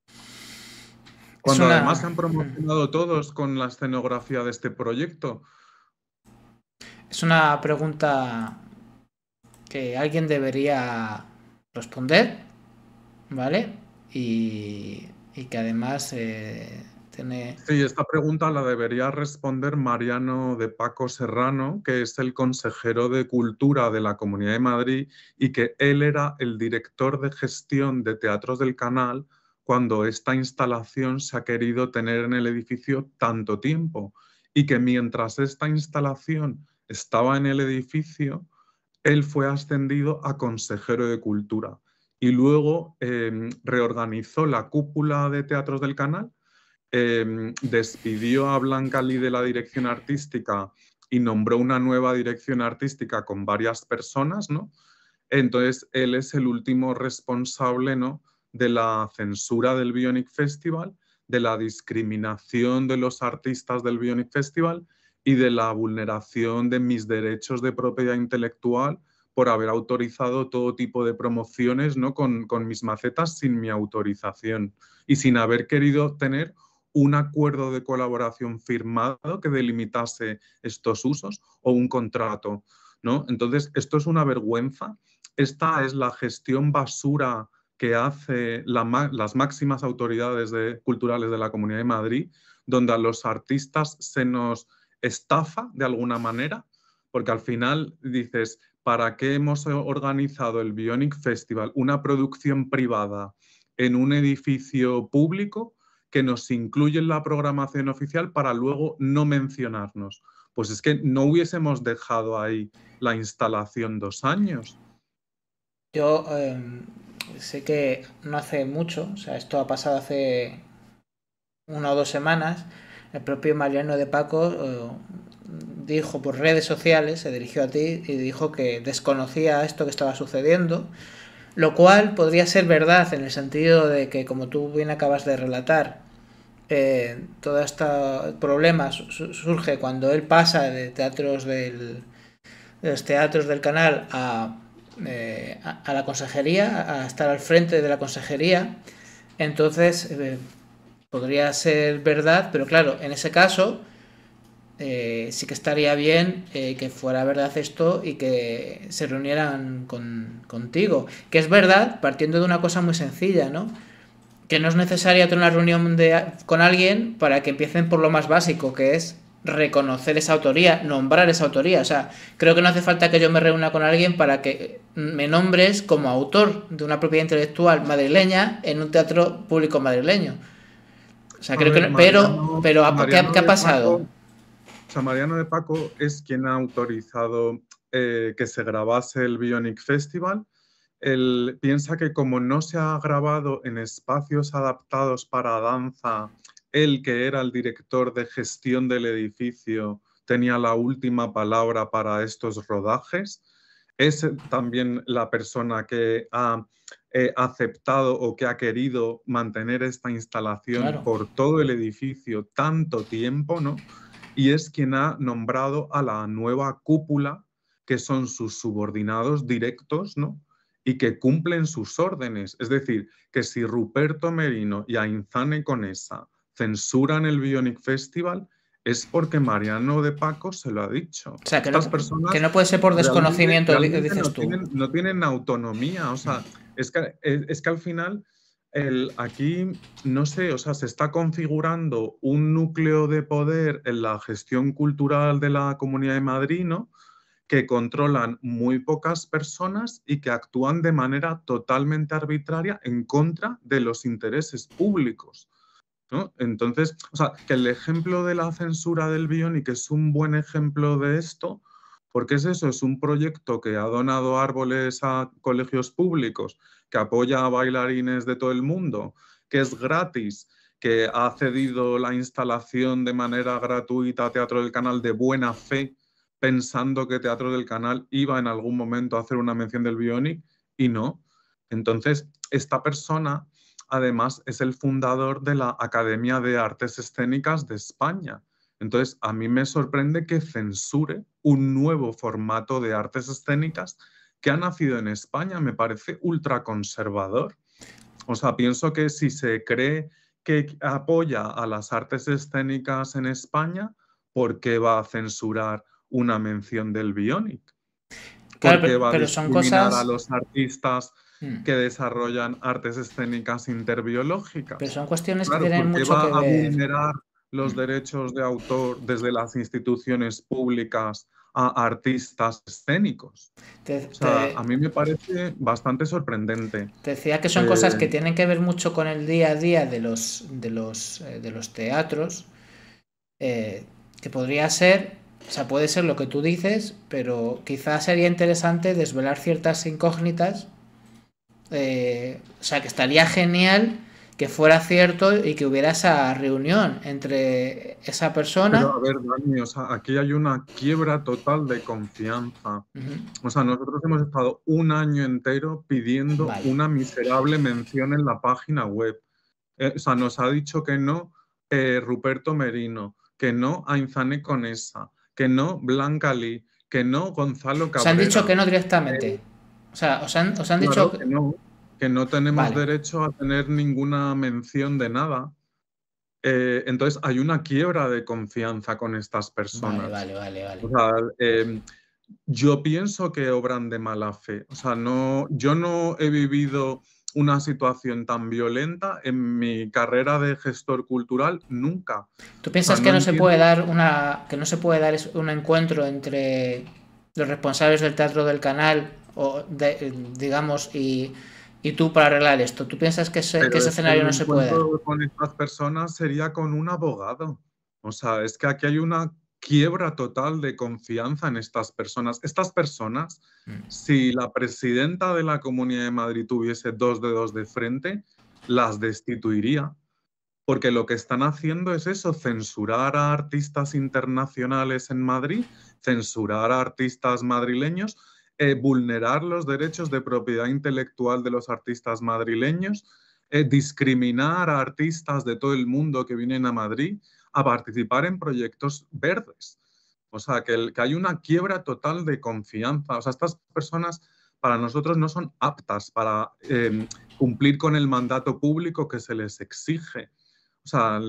Es Cuando además una, se han promocionado todos con la escenografía de este proyecto. es una pregunta que alguien debería responder, ¿vale? Y que además tiene... Sí, esta pregunta la debería responder Mariano de Paco Serrano, que es el consejero de Cultura de la Comunidad de Madrid y que él era el director de gestión de Teatros del Canal cuando esta instalación se ha querido tener en el edificio tanto tiempo y que mientras esta instalación estaba en el edificio, él fue ascendido a consejero de Cultura y luego reorganizó la cúpula de Teatros del Canal, despidió a Blanca Lee de la dirección artística y nombró una nueva dirección artística con varias personas, ¿no? Entonces, él es el último responsable, ¿no?, de la censura del Bionic Festival, de la discriminación de los artistas del Bionic Festival y de la vulneración de mis derechos de propiedad intelectual por haber autorizado todo tipo de promociones, ¿no?, con mis macetas sin mi autorización y sin haber querido tener un acuerdo de colaboración firmado que delimitase estos usos o un contrato, ¿no? Entonces, esto es una vergüenza. Esta es la gestión basura que hace las máximas autoridades culturales de la Comunidad de Madrid, donde a los artistas se nos estafa de alguna manera, porque al final dices, ¿para qué hemos organizado el Bionic Festival, una producción privada en un edificio público que nos incluye en la programación oficial para luego no mencionarnos? Pues es que no hubiésemos dejado ahí la instalación 2 años. Yo sé que no hace mucho, o sea, esto ha pasado hace 1 o 2 semanas, el propio Mariano de Paco dijo por redes sociales, se dirigió a ti y dijo que desconocía esto que estaba sucediendo, lo cual podría ser verdad en el sentido de que, como tú bien acabas de relatar, todo este problema surge cuando él pasa de los teatros del canal a la consejería, a estar al frente de la consejería. Entonces, podría ser verdad, pero claro, en ese caso sí que estaría bien que fuera verdad esto y que se reunieran contigo. Que es verdad, partiendo de una cosa muy sencilla, ¿no? Que no es necesaria tener una reunión con alguien para que empiecen por lo más básico, que es reconocer esa autoría, nombrar esa autoría. O sea, creo que no hace falta que yo me reúna con alguien para que me nombres como autor de una propiedad intelectual madrileña en un teatro público madrileño. O sea, A creo que ver, no, pero ¿qué ha Mariano de Paco, pasado? o sea, Mariano de Paco es quien ha autorizado que se grabase el Bionic Festival. Él piensa que como no se ha grabado en espacios adaptados para danza, él que era el director de gestión del edificio tenía la última palabra para estos rodajes. Es también la persona que ha aceptado o que ha querido mantener esta instalación Claro. por todo el edificio tanto tiempo, ¿no? Y es quien ha nombrado a la nueva cúpula, que son sus subordinados directos, ¿no? Y que cumplen sus órdenes. Es decir, que si Ruperto Merino y Ainzane Conesa censuran el Bionic Festival, es porque Mariano de Paco se lo ha dicho. O sea, Estas que personas no puede ser por desconocimiento, realmente dices tú. no tienen autonomía. O sea, es que al final aquí, no sé, o sea, se está configurando un núcleo de poder en la gestión cultural de la Comunidad de Madrid, ¿no? Que controlan muy pocas personas y que actúan de manera totalmente arbitraria en contra de los intereses públicos, ¿no? Entonces, o sea, que el ejemplo de la censura del Bionic es un buen ejemplo de esto, porque es eso, es un proyecto que ha donado árboles a colegios públicos, que apoya a bailarines de todo el mundo, que es gratis, que ha cedido la instalación de manera gratuita a Teatro del Canal de buena fe, pensando que Teatro del Canal iba en algún momento a hacer una mención del Bionic y no. Entonces, esta persona además es el fundador de la Academia de Artes Escénicas de España. Entonces, a mí me sorprende que censure un nuevo formato de artes escénicas que ha nacido en España. Me parece ultraconservador. O sea, pienso que si se cree que apoya a las artes escénicas en España, ¿por qué va a censurar una mención del Bionic? Claro, ¿Por qué va a pero son discriminar a cosas. los artistas mm, que desarrollan artes escénicas Pero interbiológicas? son cuestiones que Claro, tienen ¿por qué mucho va que a ver. vulnerar los mm. derechos de autor desde las instituciones públicas a artistas escénicos? Te, O sea, te- a mí me parece bastante sorprendente. Te decía que son cosas Eh, que tienen que ver mucho con el día a día de los teatros, que podría ser, o sea, puede ser lo que tú dices, pero quizás sería interesante desvelar ciertas incógnitas, o sea, que estaría genial que fuera cierto y que hubiera esa reunión entre esa pero persona. a ver, Dani, o sea, aquí hay una quiebra total de confianza. Ujú. O sea, nosotros hemos estado un año entero pidiendo Vale. una miserable mención en la página web. O sea, nos ha dicho que no Ruperto Merino, que no Ainzane Conesa, que no Blanca Lee, que no Gonzalo Os han dicho Cabrera. que no directamente. Eh, O sea, os han dicho claro que. que no tenemos Vale, derecho a tener ninguna mención de nada. Entonces hay una quiebra de confianza con estas vale, personas. vale, vale, vale. O sea, yo pienso que obran de mala fe. O sea, no, yo no he vivido una situación tan violenta en mi carrera de gestor cultural nunca. ¿Tú O sea, piensas que no no se puede entiendo. dar que no se puede dar un encuentro entre los responsables del teatro del canal digamos y tú para arreglar esto? ¿Tú piensas que Pero ese es que escenario el no se puede dar? encuentro con estas personas sería con un abogado. O sea, es que aquí hay una quiebra total de confianza en estas personas. Estas personas, si la presidenta de la Comunidad de Madrid tuviese dos dedos de frente, las destituiría. Porque lo que están haciendo es eso, censurar a artistas internacionales en Madrid, censurar a artistas madrileños, vulnerar los derechos de propiedad intelectual de los artistas madrileños, discriminar a artistas de todo el mundo que vienen a Madrid a participar en proyectos verdes. O sea, que hay una quiebra total de confianza. O sea, estas personas para nosotros no son aptas para cumplir con el mandato público que se les exige. O sea,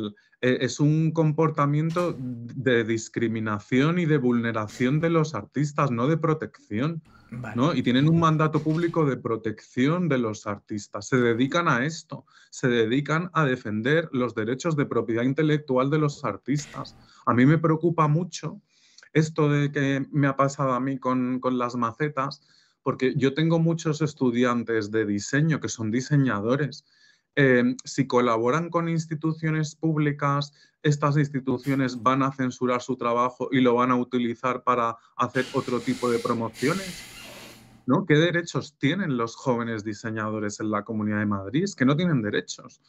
es un comportamiento de discriminación y de vulneración de los artistas, no de protección. Vale. ¿No? Y tienen un mandato público de protección de los artistas. Se dedican a esto, se dedican a defender los derechos de propiedad intelectual de los artistas. A mí me preocupa mucho esto de que me ha pasado a mí con las macetas, porque yo tengo muchos estudiantes de diseño que son diseñadores. Si colaboran con instituciones públicas, estas instituciones van a censurar su trabajo y lo van a utilizar para hacer otro tipo de promociones, ¿no? ¿Qué derechos tienen los jóvenes diseñadores en la Comunidad de Madrid? Es que no tienen derechos.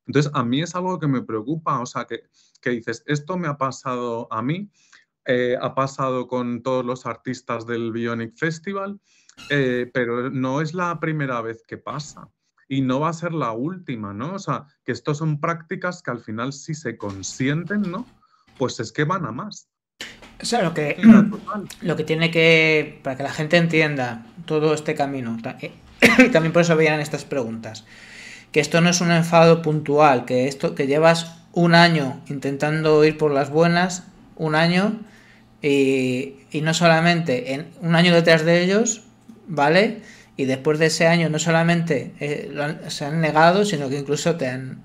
Entonces, a mí es algo que me preocupa, o sea, que dices, esto me ha pasado a mí, ha pasado con todos los artistas del Bionic Festival, pero no es la primera vez que pasa y no va a ser la última, ¿no? O sea, que esto son prácticas que al final si se consienten, ¿no? Pues es que van a más. O sea, lo que tiene que, para que la gente entienda todo este camino, y también por eso veían estas preguntas, que esto no es un enfado puntual, que esto que llevas un año intentando ir por las buenas, un año, y no solamente en un año detrás de ellos, ¿vale? Y después de ese año no solamente se han negado, sino que incluso te han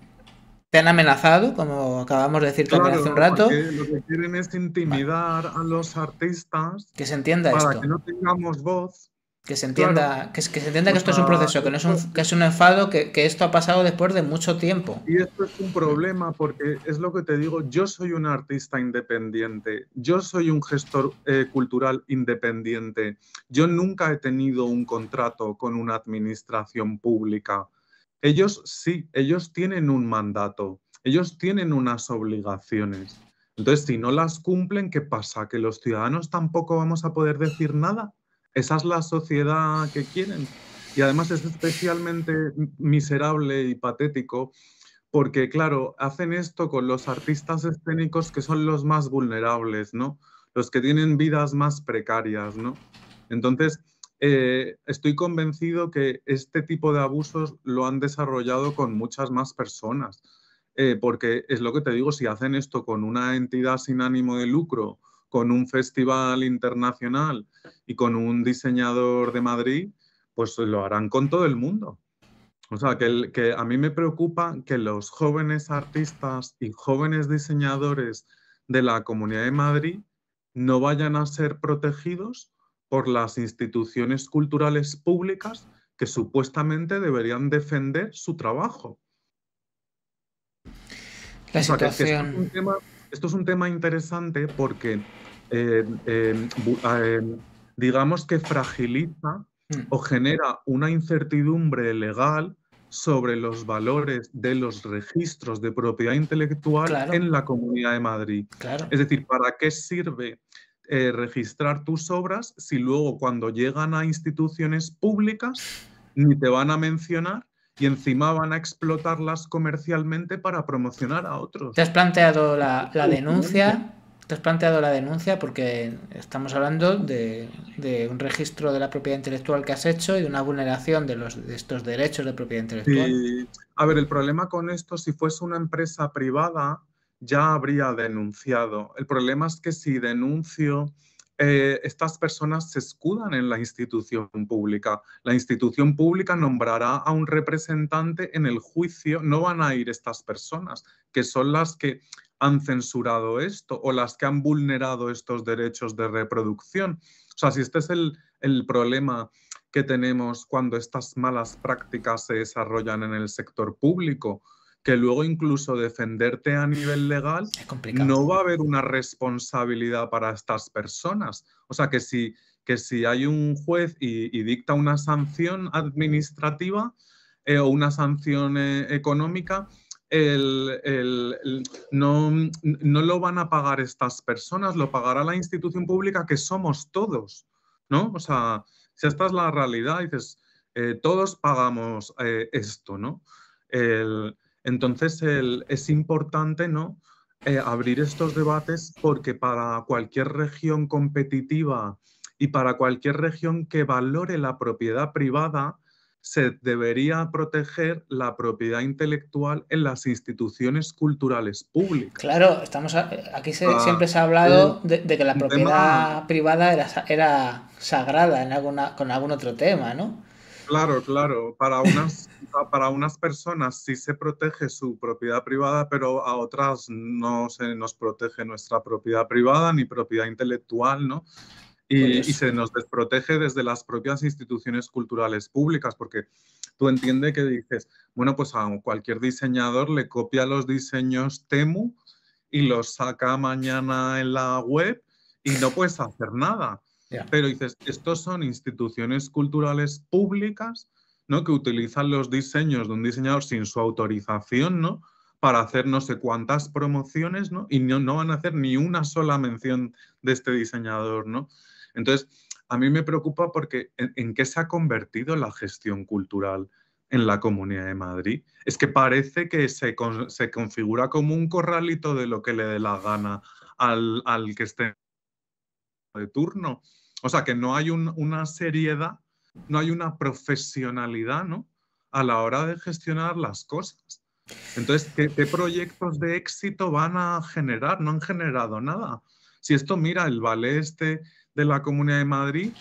amenazado, como acabamos de decir también hace un rato. Porque lo que quieren es intimidar a los artistas, que se entienda para esto, que no tengamos voz. que se entienda, que se entienda que esto es un proceso, que no es que es un enfado, que esto ha pasado después de mucho tiempo. Y esto es un problema porque es lo que te digo, yo soy un artista independiente, yo soy un gestor cultural independiente, yo nunca he tenido un contrato con una administración pública. Ellos sí, ellos tienen un mandato, ellos tienen unas obligaciones. Entonces, si no las cumplen, ¿qué pasa? ¿Que los ciudadanos tampoco vamos a poder decir nada? ¿Esa es la sociedad que quieren? Y además es especialmente miserable y patético porque, claro, hacen esto con los artistas escénicos que son los más vulnerables, ¿no? Los que tienen vidas más precarias, ¿no? Entonces, estoy convencido que este tipo de abusos lo han desarrollado con muchas más personas, porque es lo que te digo, si hacen esto con una entidad sin ánimo de lucro, con un festival internacional y con un diseñador de Madrid, pues lo harán con todo el mundo. O sea, que a mí me preocupa que los jóvenes artistas y jóvenes diseñadores de la Comunidad de Madrid no vayan a ser protegidos por las instituciones culturales públicas que supuestamente deberían defender su trabajo. La o sea, situación... esto es un tema interesante porque digamos que fragiliza o genera una incertidumbre legal sobre los valores de los registros de propiedad intelectual en la Comunidad de Madrid. Es decir, ¿para qué sirve registrar tus obras si luego cuando llegan a instituciones públicas ni te van a mencionar y encima van a explotarlas comercialmente para promocionar a otros? ¿Te has planteado la denuncia? ¿Te has planteado la denuncia? Porque estamos hablando de un registro de la propiedad intelectual que has hecho y de una vulneración de estos derechos de propiedad intelectual. Sí. A ver, el problema con esto, si fuese una empresa privada, ya habría denunciado. El problema es que si denuncio, estas personas se escudan en la institución pública. La institución pública nombrará a un representante en el juicio. No van a ir estas personas, que son las que han censurado esto o las que han vulnerado estos derechos de reproducción. O sea, si este es el problema que tenemos cuando estas malas prácticas se desarrollan en el sector público, que luego incluso defenderte a nivel legal no va a haber una responsabilidad para estas personas. O sea, que si hay un juez y dicta una sanción administrativa o una sanción económica, no lo van a pagar estas personas, lo pagará la institución pública que somos todos, ¿no? O sea, si esta es la realidad, dices, todos pagamos esto, ¿no? Entonces es importante, ¿no? Abrir estos debates porque para cualquier región competitiva y para cualquier región que valore la propiedad privada, se debería proteger la propiedad intelectual en las instituciones culturales públicas. Claro, aquí siempre se ha hablado de que la un propiedad tema, privada era sagrada con algún otro tema, ¿no? claro, para unas personas sí se protege su propiedad privada, pero a otras no se nos protege nuestra propiedad privada ni propiedad intelectual, ¿no? Y Curioso. se nos desprotege desde las propias instituciones culturales públicas, porque tú entiendes que dices, bueno, pues a cualquier diseñador le copia los diseños Temu y los saca mañana en la web y no puedes hacer nada. Ya. Pero dices, estos son instituciones culturales públicas, ¿no? Que utilizan los diseños de un diseñador sin su autorización, ¿no? Para hacer no sé cuántas promociones, ¿no? Y no van a hacer ni una sola mención de este diseñador, ¿no? Entonces, a mí me preocupa porque ¿en qué se ha convertido la gestión cultural en la Comunidad de Madrid? Es que parece que se configura como un corralito de lo que le dé la gana al que esté de turno. O sea, que no hay una seriedad, no hay una profesionalidad, ¿no? A la hora de gestionar las cosas. Entonces, ¿qué proyectos de éxito van a generar? No han generado nada. Si esto, mira, el ballet este de la Comunidad de Madrid,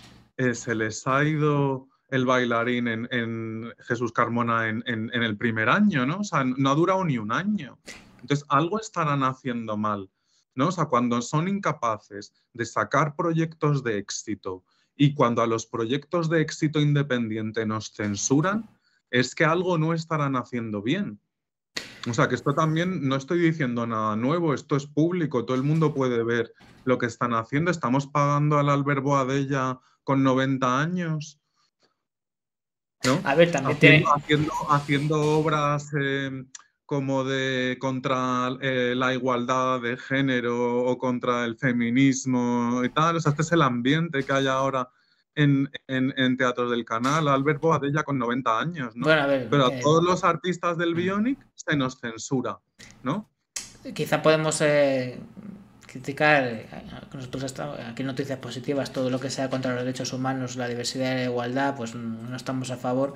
se les ha ido el bailarín en Jesús Carmona en el primer año, ¿no? O sea, no ha durado ni un año. Entonces, algo estarán haciendo mal, ¿no? O sea, cuando son incapaces de sacar proyectos de éxito y cuando a los proyectos de éxito independiente nos censuran, es que algo no estarán haciendo bien. O sea, que esto también, no estoy diciendo nada nuevo, esto es público, todo el mundo puede ver lo que están haciendo. Estamos pagando al Albert Boadella con 90 años, ¿no? A ver, también tiene... Haciendo obras como contra la igualdad de género o contra el feminismo y tal. O sea, este es el ambiente que hay ahora en Teatros del Canal. Albert Boadella con 90 años, ¿no? Bueno, a ver, Pero a todos los artistas del Bionic se nos censura, ¿no? quizá podemos criticar, nosotros aquí noticias positivas, todo lo que sea contra los derechos humanos, la diversidad y la igualdad, pues no estamos a favor.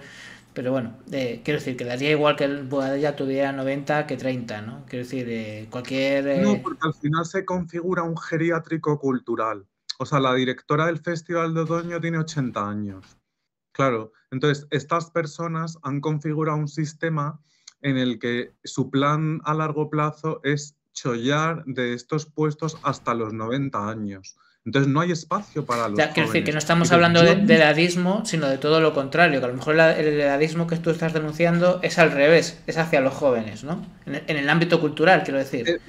Pero bueno, quiero decir que daría igual que el Boadella tuviera 90 que 30, ¿no? Quiero decir, cualquier... No, porque al final se configura un geriátrico cultural. O sea, la directora del Festival de Otoño tiene 80 años. Claro, entonces estas personas han configurado un sistema en el que su plan a largo plazo es chollar de estos puestos hasta los 90 años. Entonces no hay espacio para los Ya, quiero decir que no jóvenes. estamos Dices, hablando yo de edadismo, sino de todo lo contrario, que a lo mejor el edadismo que tú estás denunciando es al revés, es hacia los jóvenes, ¿no? En el ámbito cultural, quiero decir.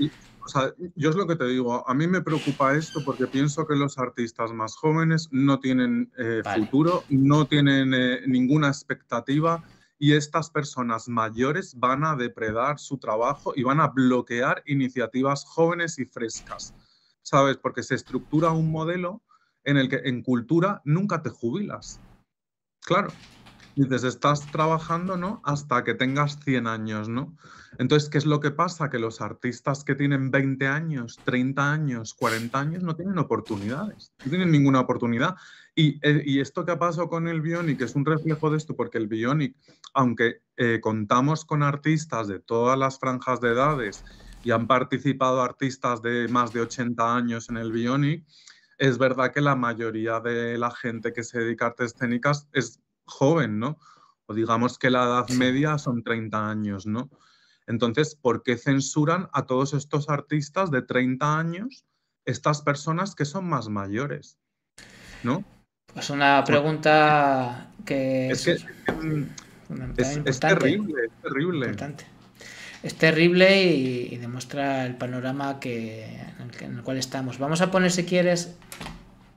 O sea, yo es lo que te digo, a mí me preocupa esto porque pienso que los artistas más jóvenes no tienen Vale. futuro, no tienen ninguna expectativa y estas personas mayores van a depredar su trabajo y van a bloquear iniciativas jóvenes y frescas, ¿sabes? Porque se estructura un modelo en el que en cultura nunca te jubilas. Claro. Dices, estás trabajando, ¿no? Hasta que tengas 100 años, ¿no? Entonces, ¿qué es lo que pasa? Que los artistas que tienen 20 años, 30 años, 40 años no tienen oportunidades, no tienen ninguna oportunidad. Y esto que ha pasado con el Bionic es un reflejo de esto, porque el Bionic, aunque contamos con artistas de todas las franjas de edades y han participado artistas de más de 80 años en el Bionic, es verdad que la mayoría de la gente que se dedica a artes escénicas es joven, ¿no? O digamos que la edad media son 30 años, ¿no? Entonces, ¿por qué censuran a todos estos artistas de 30 años, estas personas que son más mayores? ¿No? Pues una pregunta que es importante. terrible, es terrible. Importante. Es terrible y demuestra el panorama en el cual estamos. Vamos a poner, si quieres,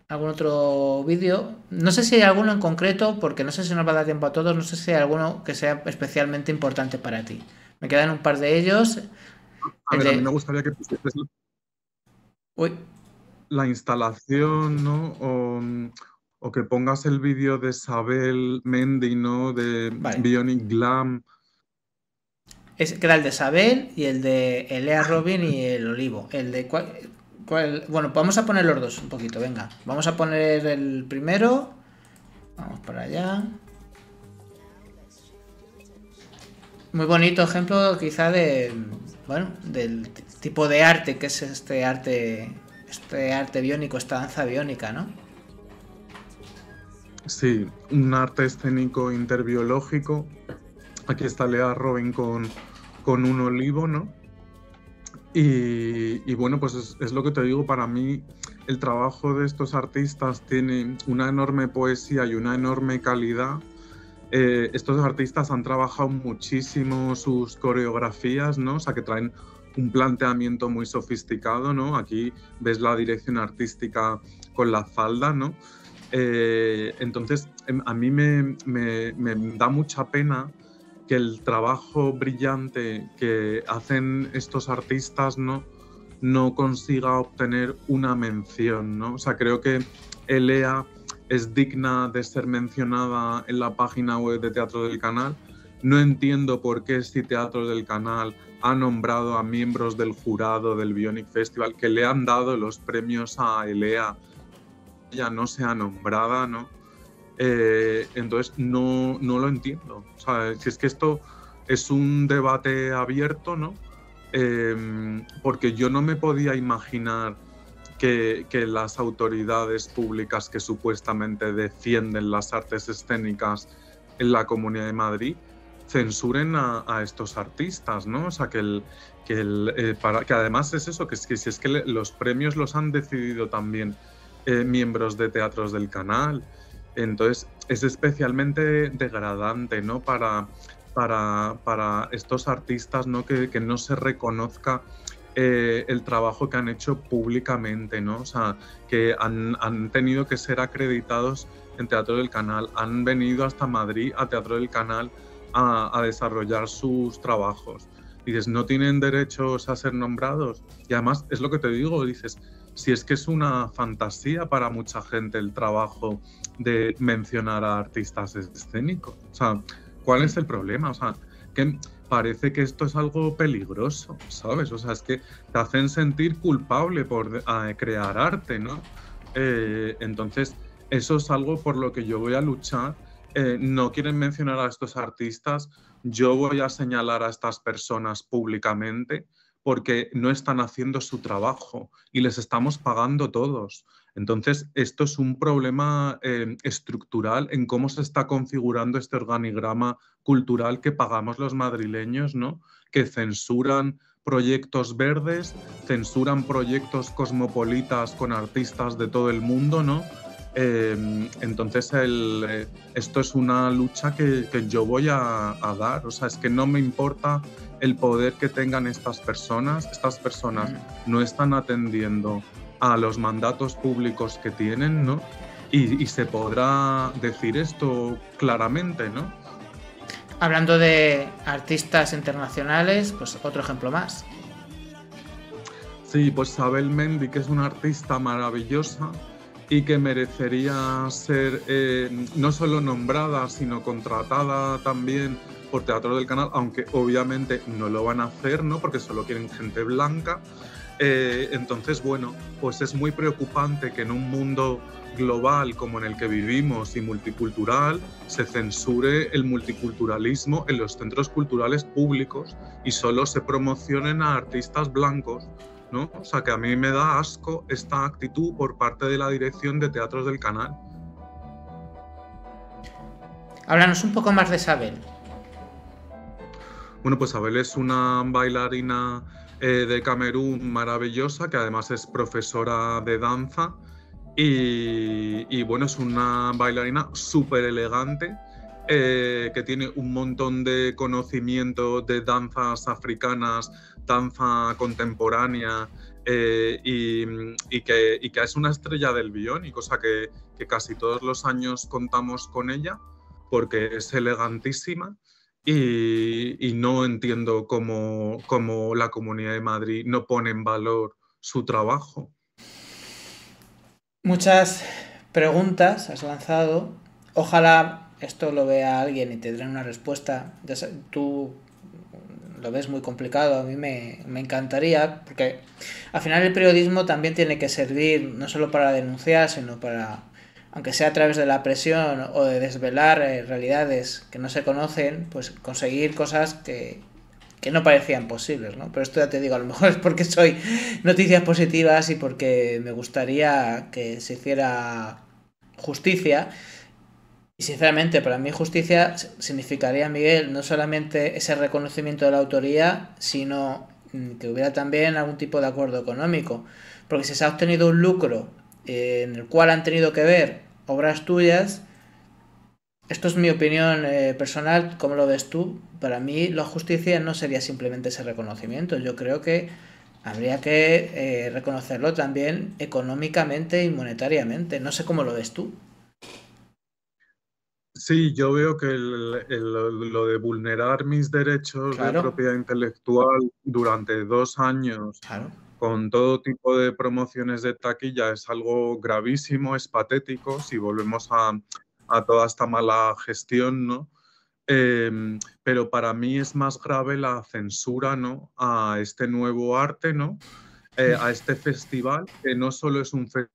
algún otro vídeo. No sé si hay alguno en concreto, porque no sé si nos va a dar tiempo a todos. No sé si hay alguno que sea especialmente importante para ti. Me quedan un par de ellos. A ver, a mí me gustaría que pusieses la instalación, ¿no? O que pongas el vídeo de Sabel Mendy, ¿no? De Bionic Glam. Queda el de Sabel y el de Elea Robin y el Olivo. El de bueno, vamos a poner los dos un poquito, venga. Vamos a poner el primero. Vamos para allá. Muy bonito ejemplo quizá de, bueno, del tipo de arte que es este arte biónico, esta danza biónica, ¿no? Sí, un arte escénico interbiológico. Aquí está Lea Robin con un olivo, ¿no? Y bueno, pues es lo que te digo, para mí el trabajo de estos artistas tiene una enorme poesía y una enorme calidad. Estos artistas han trabajado muchísimo sus coreografías, ¿no? O sea, que traen un planteamiento muy sofisticado, ¿no? Aquí ves la dirección artística con la falda, ¿no? Entonces, a mí me da mucha pena que el trabajo brillante que hacen estos artistas no consiga obtener una mención, ¿no? O sea, creo que Elea es digna de ser mencionada en la página web de Teatro del Canal. No entiendo por qué si Teatro del Canal ha nombrado a miembros del jurado del Bionic Festival, que le han dado los premios a Elea, ella no sea nombrada, ¿no? Entonces no lo entiendo. O sea, si es que esto es un debate abierto, ¿no? Porque yo no me podía imaginar que las autoridades públicas que supuestamente defienden las artes escénicas en la Comunidad de Madrid censuren a estos artistas, ¿no? O sea, que además es eso, que si es que los premios los han decidido también miembros de Teatros del Canal. Entonces es especialmente degradante, ¿no? Para estos artistas, ¿no? Que no se reconozca el trabajo que han hecho públicamente, ¿no? O sea, que han tenido que ser acreditados en Teatro del Canal, han venido hasta Madrid a Teatro del Canal a desarrollar sus trabajos. Dices, ¿no tienen derechos a ser nombrados? Y además, es lo que te digo, dices, si es que es una fantasía para mucha gente el trabajo de mencionar a artistas escénicos. O sea, ¿cuál es el problema? O sea, que parece que esto es algo peligroso, ¿sabes? O sea, es que te hacen sentir culpable por crear arte, ¿no? Entonces, eso es algo por lo que yo voy a luchar. No quieren mencionar a estos artistas, yo voy a señalar a estas personas públicamente porque no están haciendo su trabajo y les estamos pagando todos. Entonces, esto es un problema estructural en cómo se está configurando este organigrama cultural que pagamos los madrileños, ¿no? Que censuran proyectos verdes, censuran proyectos cosmopolitas con artistas de todo el mundo, ¿no? Entonces, esto es una lucha que yo voy a dar. O sea, es que no me importa el poder que tengan estas personas no están atendiendo a los mandatos públicos que tienen, ¿no? Y se podrá decir esto claramente, ¿no? Hablando de artistas internacionales, pues otro ejemplo más. Sí, pues Sabel Mendy, que es una artista maravillosa y que merecería ser no solo nombrada, sino contratada también por Teatro del Canal, aunque obviamente no lo van a hacer, ¿no? Porque solo quieren gente blanca. Entonces, bueno, pues es muy preocupante que en un mundo global como en el que vivimos y multicultural se censure el multiculturalismo en los centros culturales públicos y solo se promocionen a artistas blancos, ¿no? O sea, que a mí me da asco esta actitud por parte de la dirección de Teatros del Canal. Háblanos un poco más de Sabel. Bueno, pues Abel es una bailarina de Camerún maravillosa, que además es profesora de danza y bueno, es una bailarina súper elegante que tiene un montón de conocimiento de danzas africanas, danza contemporánea y que es una estrella del biónico, o sea que casi todos los años contamos con ella porque es elegantísima. Y no entiendo cómo la Comunidad de Madrid no pone en valor su trabajo. Muchas preguntas has lanzado. Ojalá esto lo vea alguien y te den una respuesta. Tú lo ves muy complicado, a mí me encantaría, porque al final el periodismo también tiene que servir no solo para denunciar, sino para aunque sea a través de la presión o de desvelar realidades que no se conocen, pues conseguir cosas que no parecían posibles, ¿no? Pero esto ya te digo, a lo mejor es porque soy noticias positivas y porque me gustaría que se hiciera justicia. Y sinceramente, para mí justicia significaría, Miguel, no solamente ese reconocimiento de la autoría, sino que hubiera también algún tipo de acuerdo económico. Porque si se ha obtenido un lucro en el cual han tenido que ver obras tuyas, esto es mi opinión personal, ¿cómo lo ves tú? Para mí la justicia no sería simplemente ese reconocimiento, yo creo que habría que reconocerlo también económicamente y monetariamente. No sé cómo lo ves tú. Sí, yo veo que lo de vulnerar mis derechos de Claro, propiedad intelectual durante 2 años claro. con todo tipo de promociones de taquilla es algo gravísimo, es patético, si volvemos a toda esta mala gestión, ¿no? Pero para mí es más grave la censura, ¿no? A este nuevo arte, ¿no? A este festival, que no solo es un festival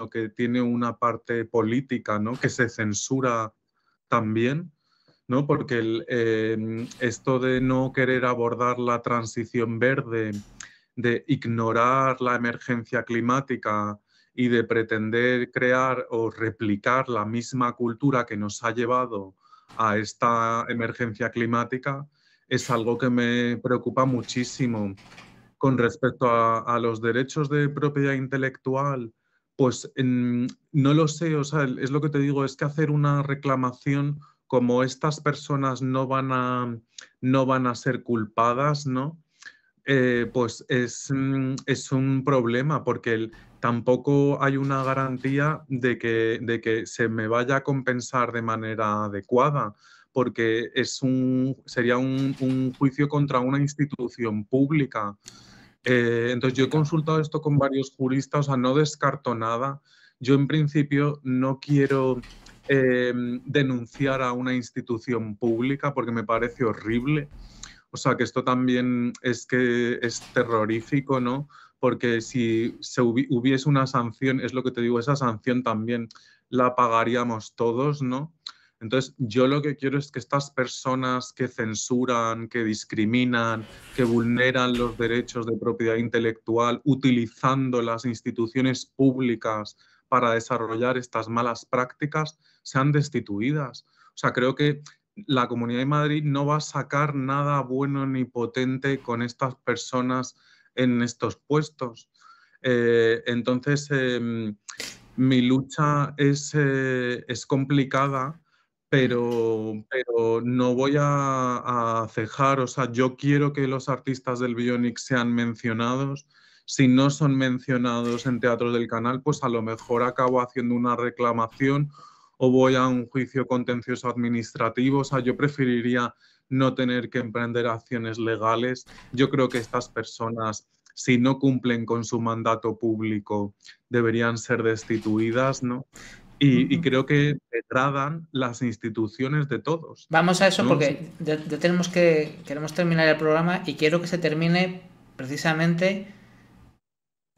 que tiene una parte política, ¿no? Que se censura también, ¿no? Porque esto de no querer abordar la transición verde, de ignorar la emergencia climática y de pretender crear o replicar la misma cultura que nos ha llevado a esta emergencia climática, es algo que me preocupa muchísimo. Con respecto a los derechos de propiedad intelectual, pues no lo sé, o sea, es lo que te digo, es que hacer una reclamación como estas personas no van a ser culpadas, ¿no? Pues es un problema porque tampoco hay una garantía de que se me vaya a compensar de manera adecuada, porque sería un juicio contra una institución pública. Entonces, yo he Complicado. consultado esto con varios juristas, o sea, no descarto nada. Yo, en principio, no quiero denunciar a una institución pública porque me parece horrible. O sea, que esto también es que es terrorífico, ¿no? Porque si hubiese una sanción, es lo que te digo, esa sanción también la pagaríamos todos, ¿no? Entonces, yo lo que quiero es que estas personas que censuran, que discriminan, que vulneran los derechos de propiedad intelectual utilizando las instituciones públicas para desarrollar estas malas prácticas, sean destituidas. O sea, creo que la Comunidad de Madrid no va a sacar nada bueno ni potente con estas personas en estos puestos. Entonces, mi lucha es complicada, pero no voy a cejar. O sea, yo quiero que los artistas del Bionic sean mencionados. Si no son mencionados en Teatros del Canal, pues a lo mejor acabo haciendo una reclamación o voy a un juicio contencioso administrativo. O sea, yo preferiría no tener que emprender acciones legales. Yo creo que estas personas, si no cumplen con su mandato público, deberían ser destituidas, ¿no? Y creo que degradan las instituciones de todos, Vamos a eso ¿no? Sí. porque ya queremos terminar el programa y quiero que se termine precisamente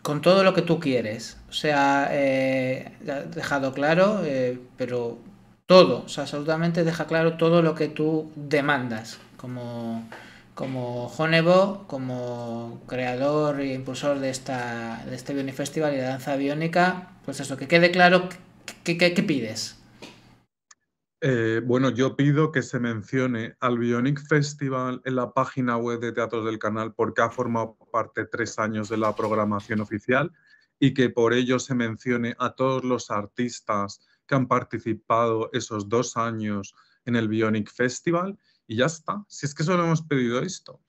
con todo lo que tú quieres. O sea, ya he dejado claro, pero todo, o sea, absolutamente deja claro todo lo que tú demandas como Honebo, como creador e impulsor de este Bionic Festival y de danza biónica, pues eso, que quede claro qué pides. Bueno, yo pido que se mencione al Bionic Festival en la página web de Teatros del Canal porque ha formado parte 3 años de la programación oficial y que por ello se mencione a todos los artistas que han participado esos 2 años en el Bionic Festival y ya está. Si es que solo hemos pedido esto,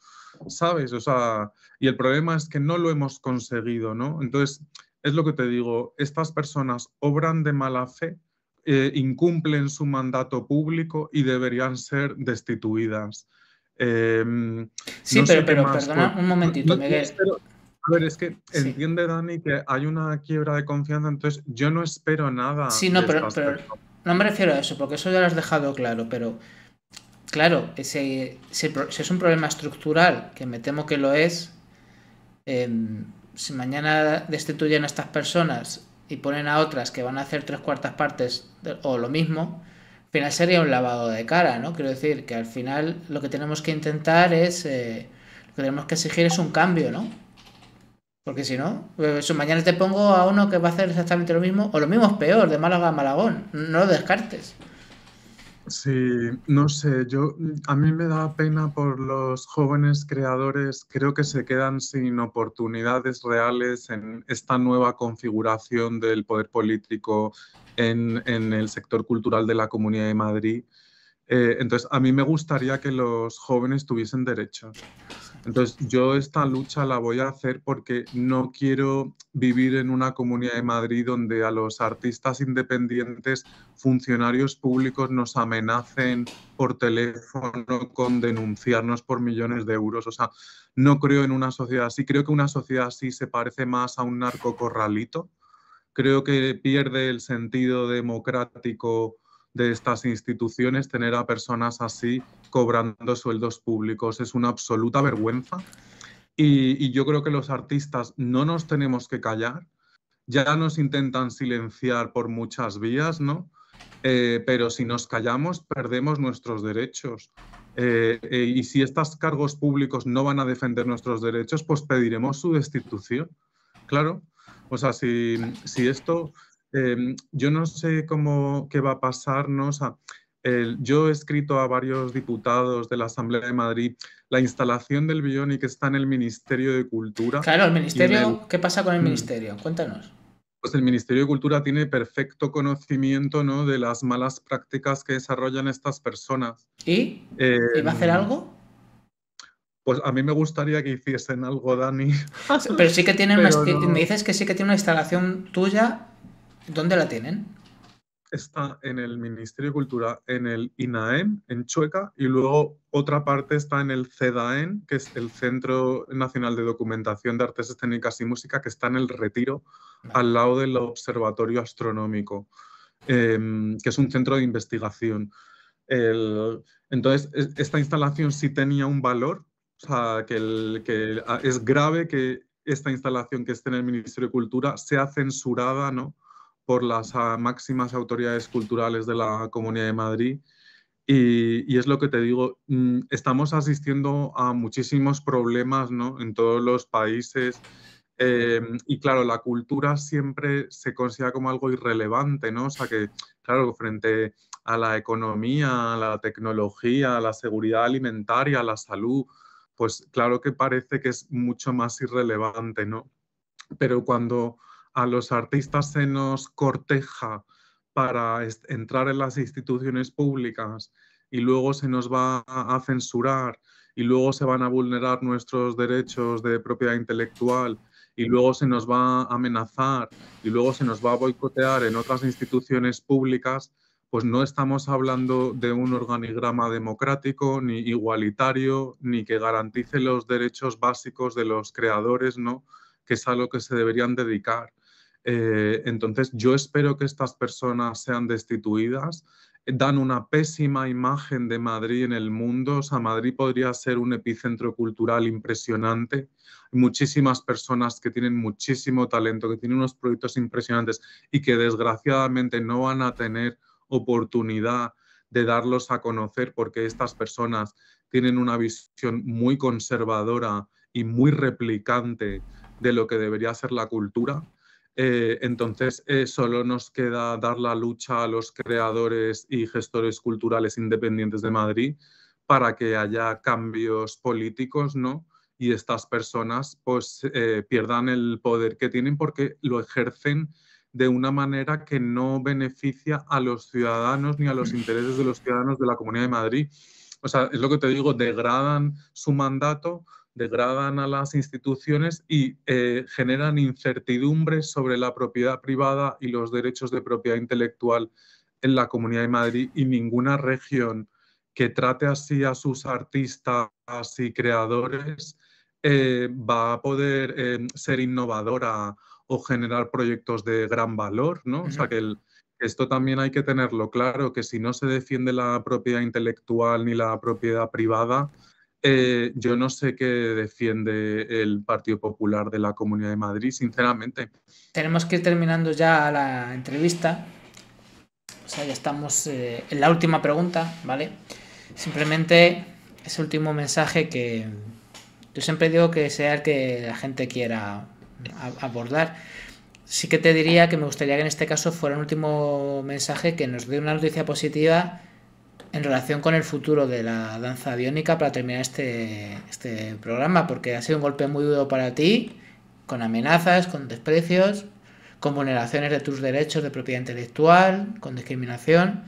¿sabes? O sea, y el problema es que no lo hemos conseguido, ¿no? Entonces, es lo que te digo, estas personas obran de mala fe, incumplen su mandato público y deberían ser destituidas. Sí, No sé qué pero más. perdona un momentito, No Miguel. espero. A ver, es que Sí. entiende, Dani, que hay una quiebra de confianza, entonces yo no espero nada Sí, de no, estas pero personas. no me refiero a eso, porque eso ya lo has dejado claro, pero claro, si es un problema estructural, que me temo que lo es, si mañana destituyen a estas personas y ponen a otras que van a hacer 3/4 partes o lo mismo, al final sería un lavado de cara, ¿no? Quiero decir que al final lo que tenemos que intentar es, lo que tenemos que exigir es un cambio, ¿no? Porque si no, mañana te pongo a uno que va a hacer exactamente lo mismo, o lo mismo es peor, de Málaga a Malagón, no lo descartes. Sí, no sé, a mí me da pena por los jóvenes creadores, creo que se quedan sin oportunidades reales en esta nueva configuración del poder político en el sector cultural de la Comunidad de Madrid. Entonces, a mí me gustaría que los jóvenes tuviesen derechos. Entonces, yo esta lucha la voy a hacer porque no quiero vivir en una Comunidad de Madrid donde a los artistas independientes, funcionarios públicos nos amenacen por teléfono con denunciarnos por millones de euros. O sea, no creo en una sociedad así. Creo que una sociedad así se parece más a un narcocorralito. Creo que pierde el sentido democrático de estas instituciones tener a personas así cobrando sueldos públicos. Es una absoluta vergüenza. Y yo creo que los artistas no nos tenemos que callar. Ya nos intentan silenciar por muchas vías, ¿no? Pero si nos callamos, perdemos nuestros derechos. Y si estos cargos públicos no van a defender nuestros derechos, pues pediremos su destitución. Claro. O sea, si esto, yo no sé qué va a pasar, ¿no? O sea, yo he escrito a varios diputados de la Asamblea de Madrid la instalación del Bionic está en el Ministerio de Cultura Claro, el y en el, ministerio, ¿qué pasa con el mm, ministerio? Cuéntanos. pues el Ministerio de Cultura tiene perfecto conocimiento, ¿no?, de las malas prácticas que desarrollan estas personas. ¿Y? Eh, ¿Y va a hacer algo? pues a mí me gustaría que hiciesen algo, Dani, Pero sí que tienen una... pero Me no. dices que sí que tiene una instalación tuya. ¿Dónde la tienen? Está en el Ministerio de Cultura, en el INAEM, en Chueca, y luego otra parte está en el CEDAEN, que es el Centro Nacional de Documentación de Artes Escénicas y Música, que está en el Retiro, Vale. al lado del Observatorio Astronómico, que es un centro de investigación. Entonces, esta instalación sí tenía un valor, o sea, que es grave que esta instalación que esté en el Ministerio de Cultura sea censurada, ¿no?, por las máximas autoridades culturales de la Comunidad de Madrid. Y es lo que te digo, estamos asistiendo a muchísimos problemas, ¿no?, en todos los países. Y claro, la cultura siempre se considera como algo irrelevante, ¿no? O sea que, claro, frente a la economía, a la tecnología, a la seguridad alimentaria, a la salud, pues claro que parece que es mucho más irrelevante, ¿no? Pero cuando a los artistas se nos corteja para entrar en las instituciones públicas y luego se nos va a censurar y luego se van a vulnerar nuestros derechos de propiedad intelectual y luego se nos va a amenazar y luego se nos va a boicotear en otras instituciones públicas, pues no estamos hablando de un organigrama democrático, ni igualitario, ni que garantice los derechos básicos de los creadores, ¿no?, que es a lo que se deberían dedicar. Entonces, yo espero que estas personas sean destituidas. Dan una pésima imagen de Madrid en el mundo. O sea, Madrid podría ser un epicentro cultural impresionante. Hay muchísimas personas que tienen muchísimo talento, que tienen unos proyectos impresionantes y que desgraciadamente no van a tener oportunidad de darlos a conocer porque estas personas tienen una visión muy conservadora y muy replicante de lo que debería ser la cultura. Entonces, solo nos queda dar la lucha a los creadores y gestores culturales independientes de Madrid para que haya cambios políticos, ¿no? Y estas personas pues pierdan el poder que tienen porque lo ejercen de una manera que no beneficia a los ciudadanos ni a los intereses de los ciudadanos de la Comunidad de Madrid. O sea, es lo que te digo, degradan su mandato, degradan a las instituciones y generan incertidumbre sobre la propiedad privada y los derechos de propiedad intelectual en la Comunidad de Madrid, y ninguna región que trate así a sus artistas y creadores va a poder ser innovadora o generar proyectos de gran valor, ¿no? O sea, que esto también hay que tenerlo claro, que si no se defiende la propiedad intelectual ni la propiedad privada, Yo no sé qué defiende el Partido Popular de la Comunidad de Madrid, sinceramente. Tenemos que ir terminando ya la entrevista. O sea, ya estamos en la última pregunta, ¿vale? Simplemente ese último mensaje que yo siempre digo que sea el que la gente quiera abordar. Sí que te diría que me gustaría que en este caso fuera un último mensaje que nos dé una noticia positiva en relación con el futuro de la danza biónica para terminar este programa, porque ha sido un golpe muy duro para ti, con amenazas, con desprecios, con vulneraciones de tus derechos de propiedad intelectual, con discriminación.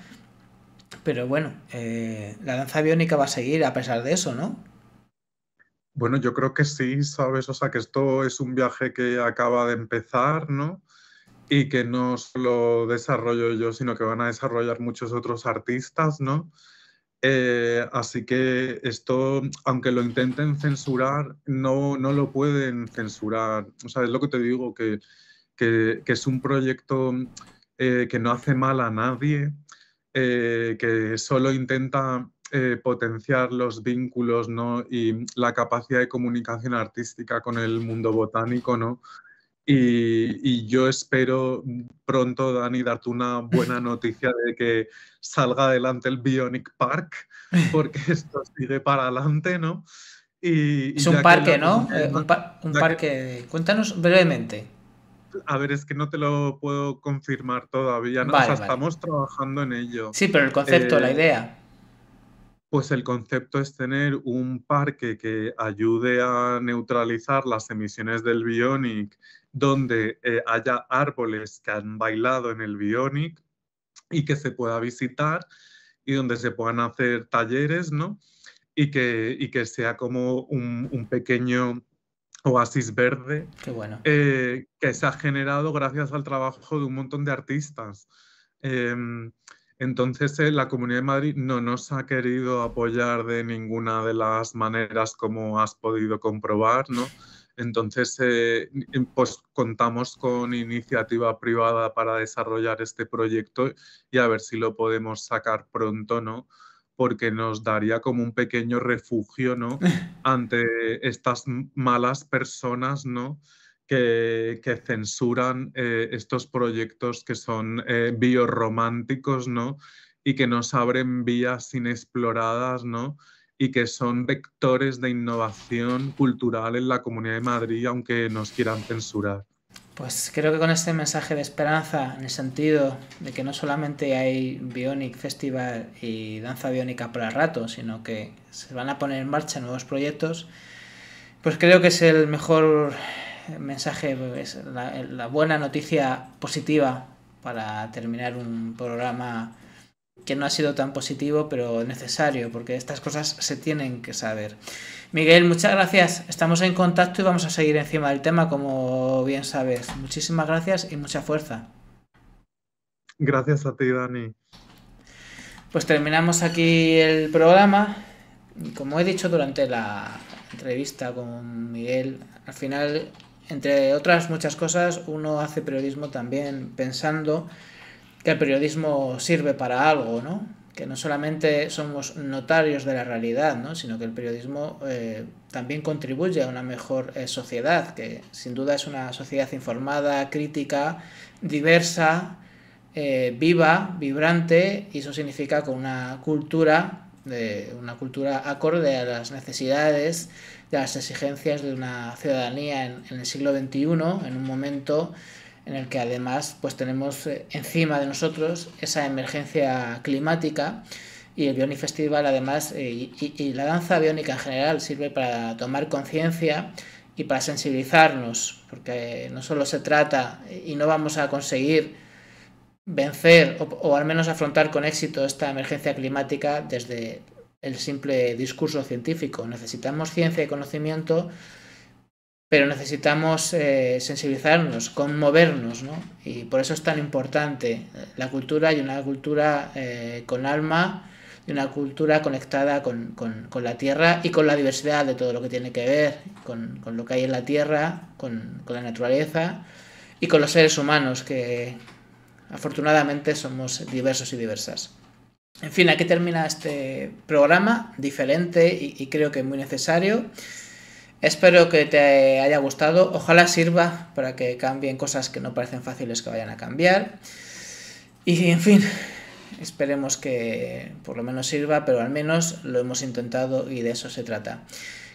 Pero bueno, la danza biónica va a seguir a pesar de eso, ¿no? Bueno, yo creo que sí, ¿sabes? O sea, que esto es un viaje que acaba de empezar, ¿no? Y que no solo desarrollo yo, sino que van a desarrollar muchos otros artistas, ¿no? Así que esto, aunque lo intenten censurar, no lo pueden censurar. O sea, es lo que te digo, que es un proyecto que no hace mal a nadie, que solo intenta potenciar los vínculos, ¿no? Y la capacidad de comunicación artística con el mundo botánico, ¿no? Y yo espero pronto, Dani, darte una buena noticia de que salga adelante el Bionic Park, porque esto sigue para adelante, ¿no? Es Y un ya que parque, la ¿no? comunidad, Un ya que, parque. Cuéntanos brevemente. a ver, es que no te lo puedo confirmar todavía, ¿no? O sea, Vale, vale. estamos trabajando en ello. Sí, pero el concepto, la Eh, idea. Pues el concepto es tener un parque que ayude a neutralizar las emisiones del Bionic, donde haya árboles que han bailado en el Bionic y que se pueda visitar y donde se puedan hacer talleres, ¿no? Y que sea como un pequeño oasis verde Qué bueno. que se ha generado gracias al trabajo de un montón de artistas. Em, entonces, la Comunidad de Madrid no nos ha querido apoyar de ninguna de las maneras como has podido comprobar, ¿no? Entonces, pues contamos con iniciativa privada para desarrollar este proyecto y a ver si lo podemos sacar pronto, ¿no? Porque nos daría como un pequeño refugio, ¿no? Ante estas malas personas, ¿no? Que censuran estos proyectos que son biorrománticos, ¿no? Y que nos abren vías inexploradas, ¿no? Y que son vectores de innovación cultural en la Comunidad de Madrid, aunque nos quieran censurar. Pues creo que con este mensaje de esperanza, en el sentido de que no solamente hay Bionic Festival y danza biónica para rato, sino que se van a poner en marcha nuevos proyectos, pues creo que es el mejor mensaje, es la buena noticia positiva para terminar un programa que no ha sido tan positivo, pero necesario, porque estas cosas se tienen que saber. Miguel, muchas gracias. Estamos en contacto y vamos a seguir encima del tema, como bien sabes. Muchísimas gracias y mucha fuerza. Gracias a ti, Dani. Pues terminamos aquí el programa. Como he dicho durante la entrevista con Miguel, al final, entre otras muchas cosas, uno hace periodismo también pensando que el periodismo sirve para algo, ¿no? Que no solamente somos notarios de la realidad, ¿no? Sino que el periodismo también contribuye a una mejor sociedad, que sin duda es una sociedad informada, crítica, diversa, viva, vibrante, y eso significa con una cultura acorde a las necesidades, de las exigencias de una ciudadanía en el siglo XXI, en un momento en el que además pues tenemos encima de nosotros esa emergencia climática, y el Bionic Festival además y la danza biónica en general sirve para tomar conciencia y para sensibilizarnos, porque no solo se trata, y no vamos a conseguir vencer o al menos afrontar con éxito esta emergencia climática desde el simple discurso científico. Necesitamos ciencia y conocimiento, pero necesitamos sensibilizarnos, conmovernos, ¿no? Y por eso es tan importante la cultura, y una cultura con alma, y una cultura conectada con la tierra y con la diversidad de todo lo que tiene que ver con lo que hay en la tierra, con la naturaleza y con los seres humanos, que afortunadamente somos diversos y diversas. En fin, aquí termina este programa diferente y creo que muy necesario. Espero que te haya gustado. Ojalá sirva para que cambien cosas que no parecen fáciles que vayan a cambiar. Y en fin, esperemos que por lo menos sirva, pero al menos lo hemos intentado y de eso se trata.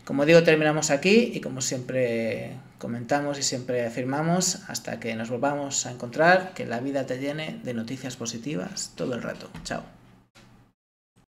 Como digo, terminamos aquí y como siempre comentamos y siempre afirmamos, hasta que nos volvamos a encontrar, que la vida te llene de noticias positivas todo el rato. Chao.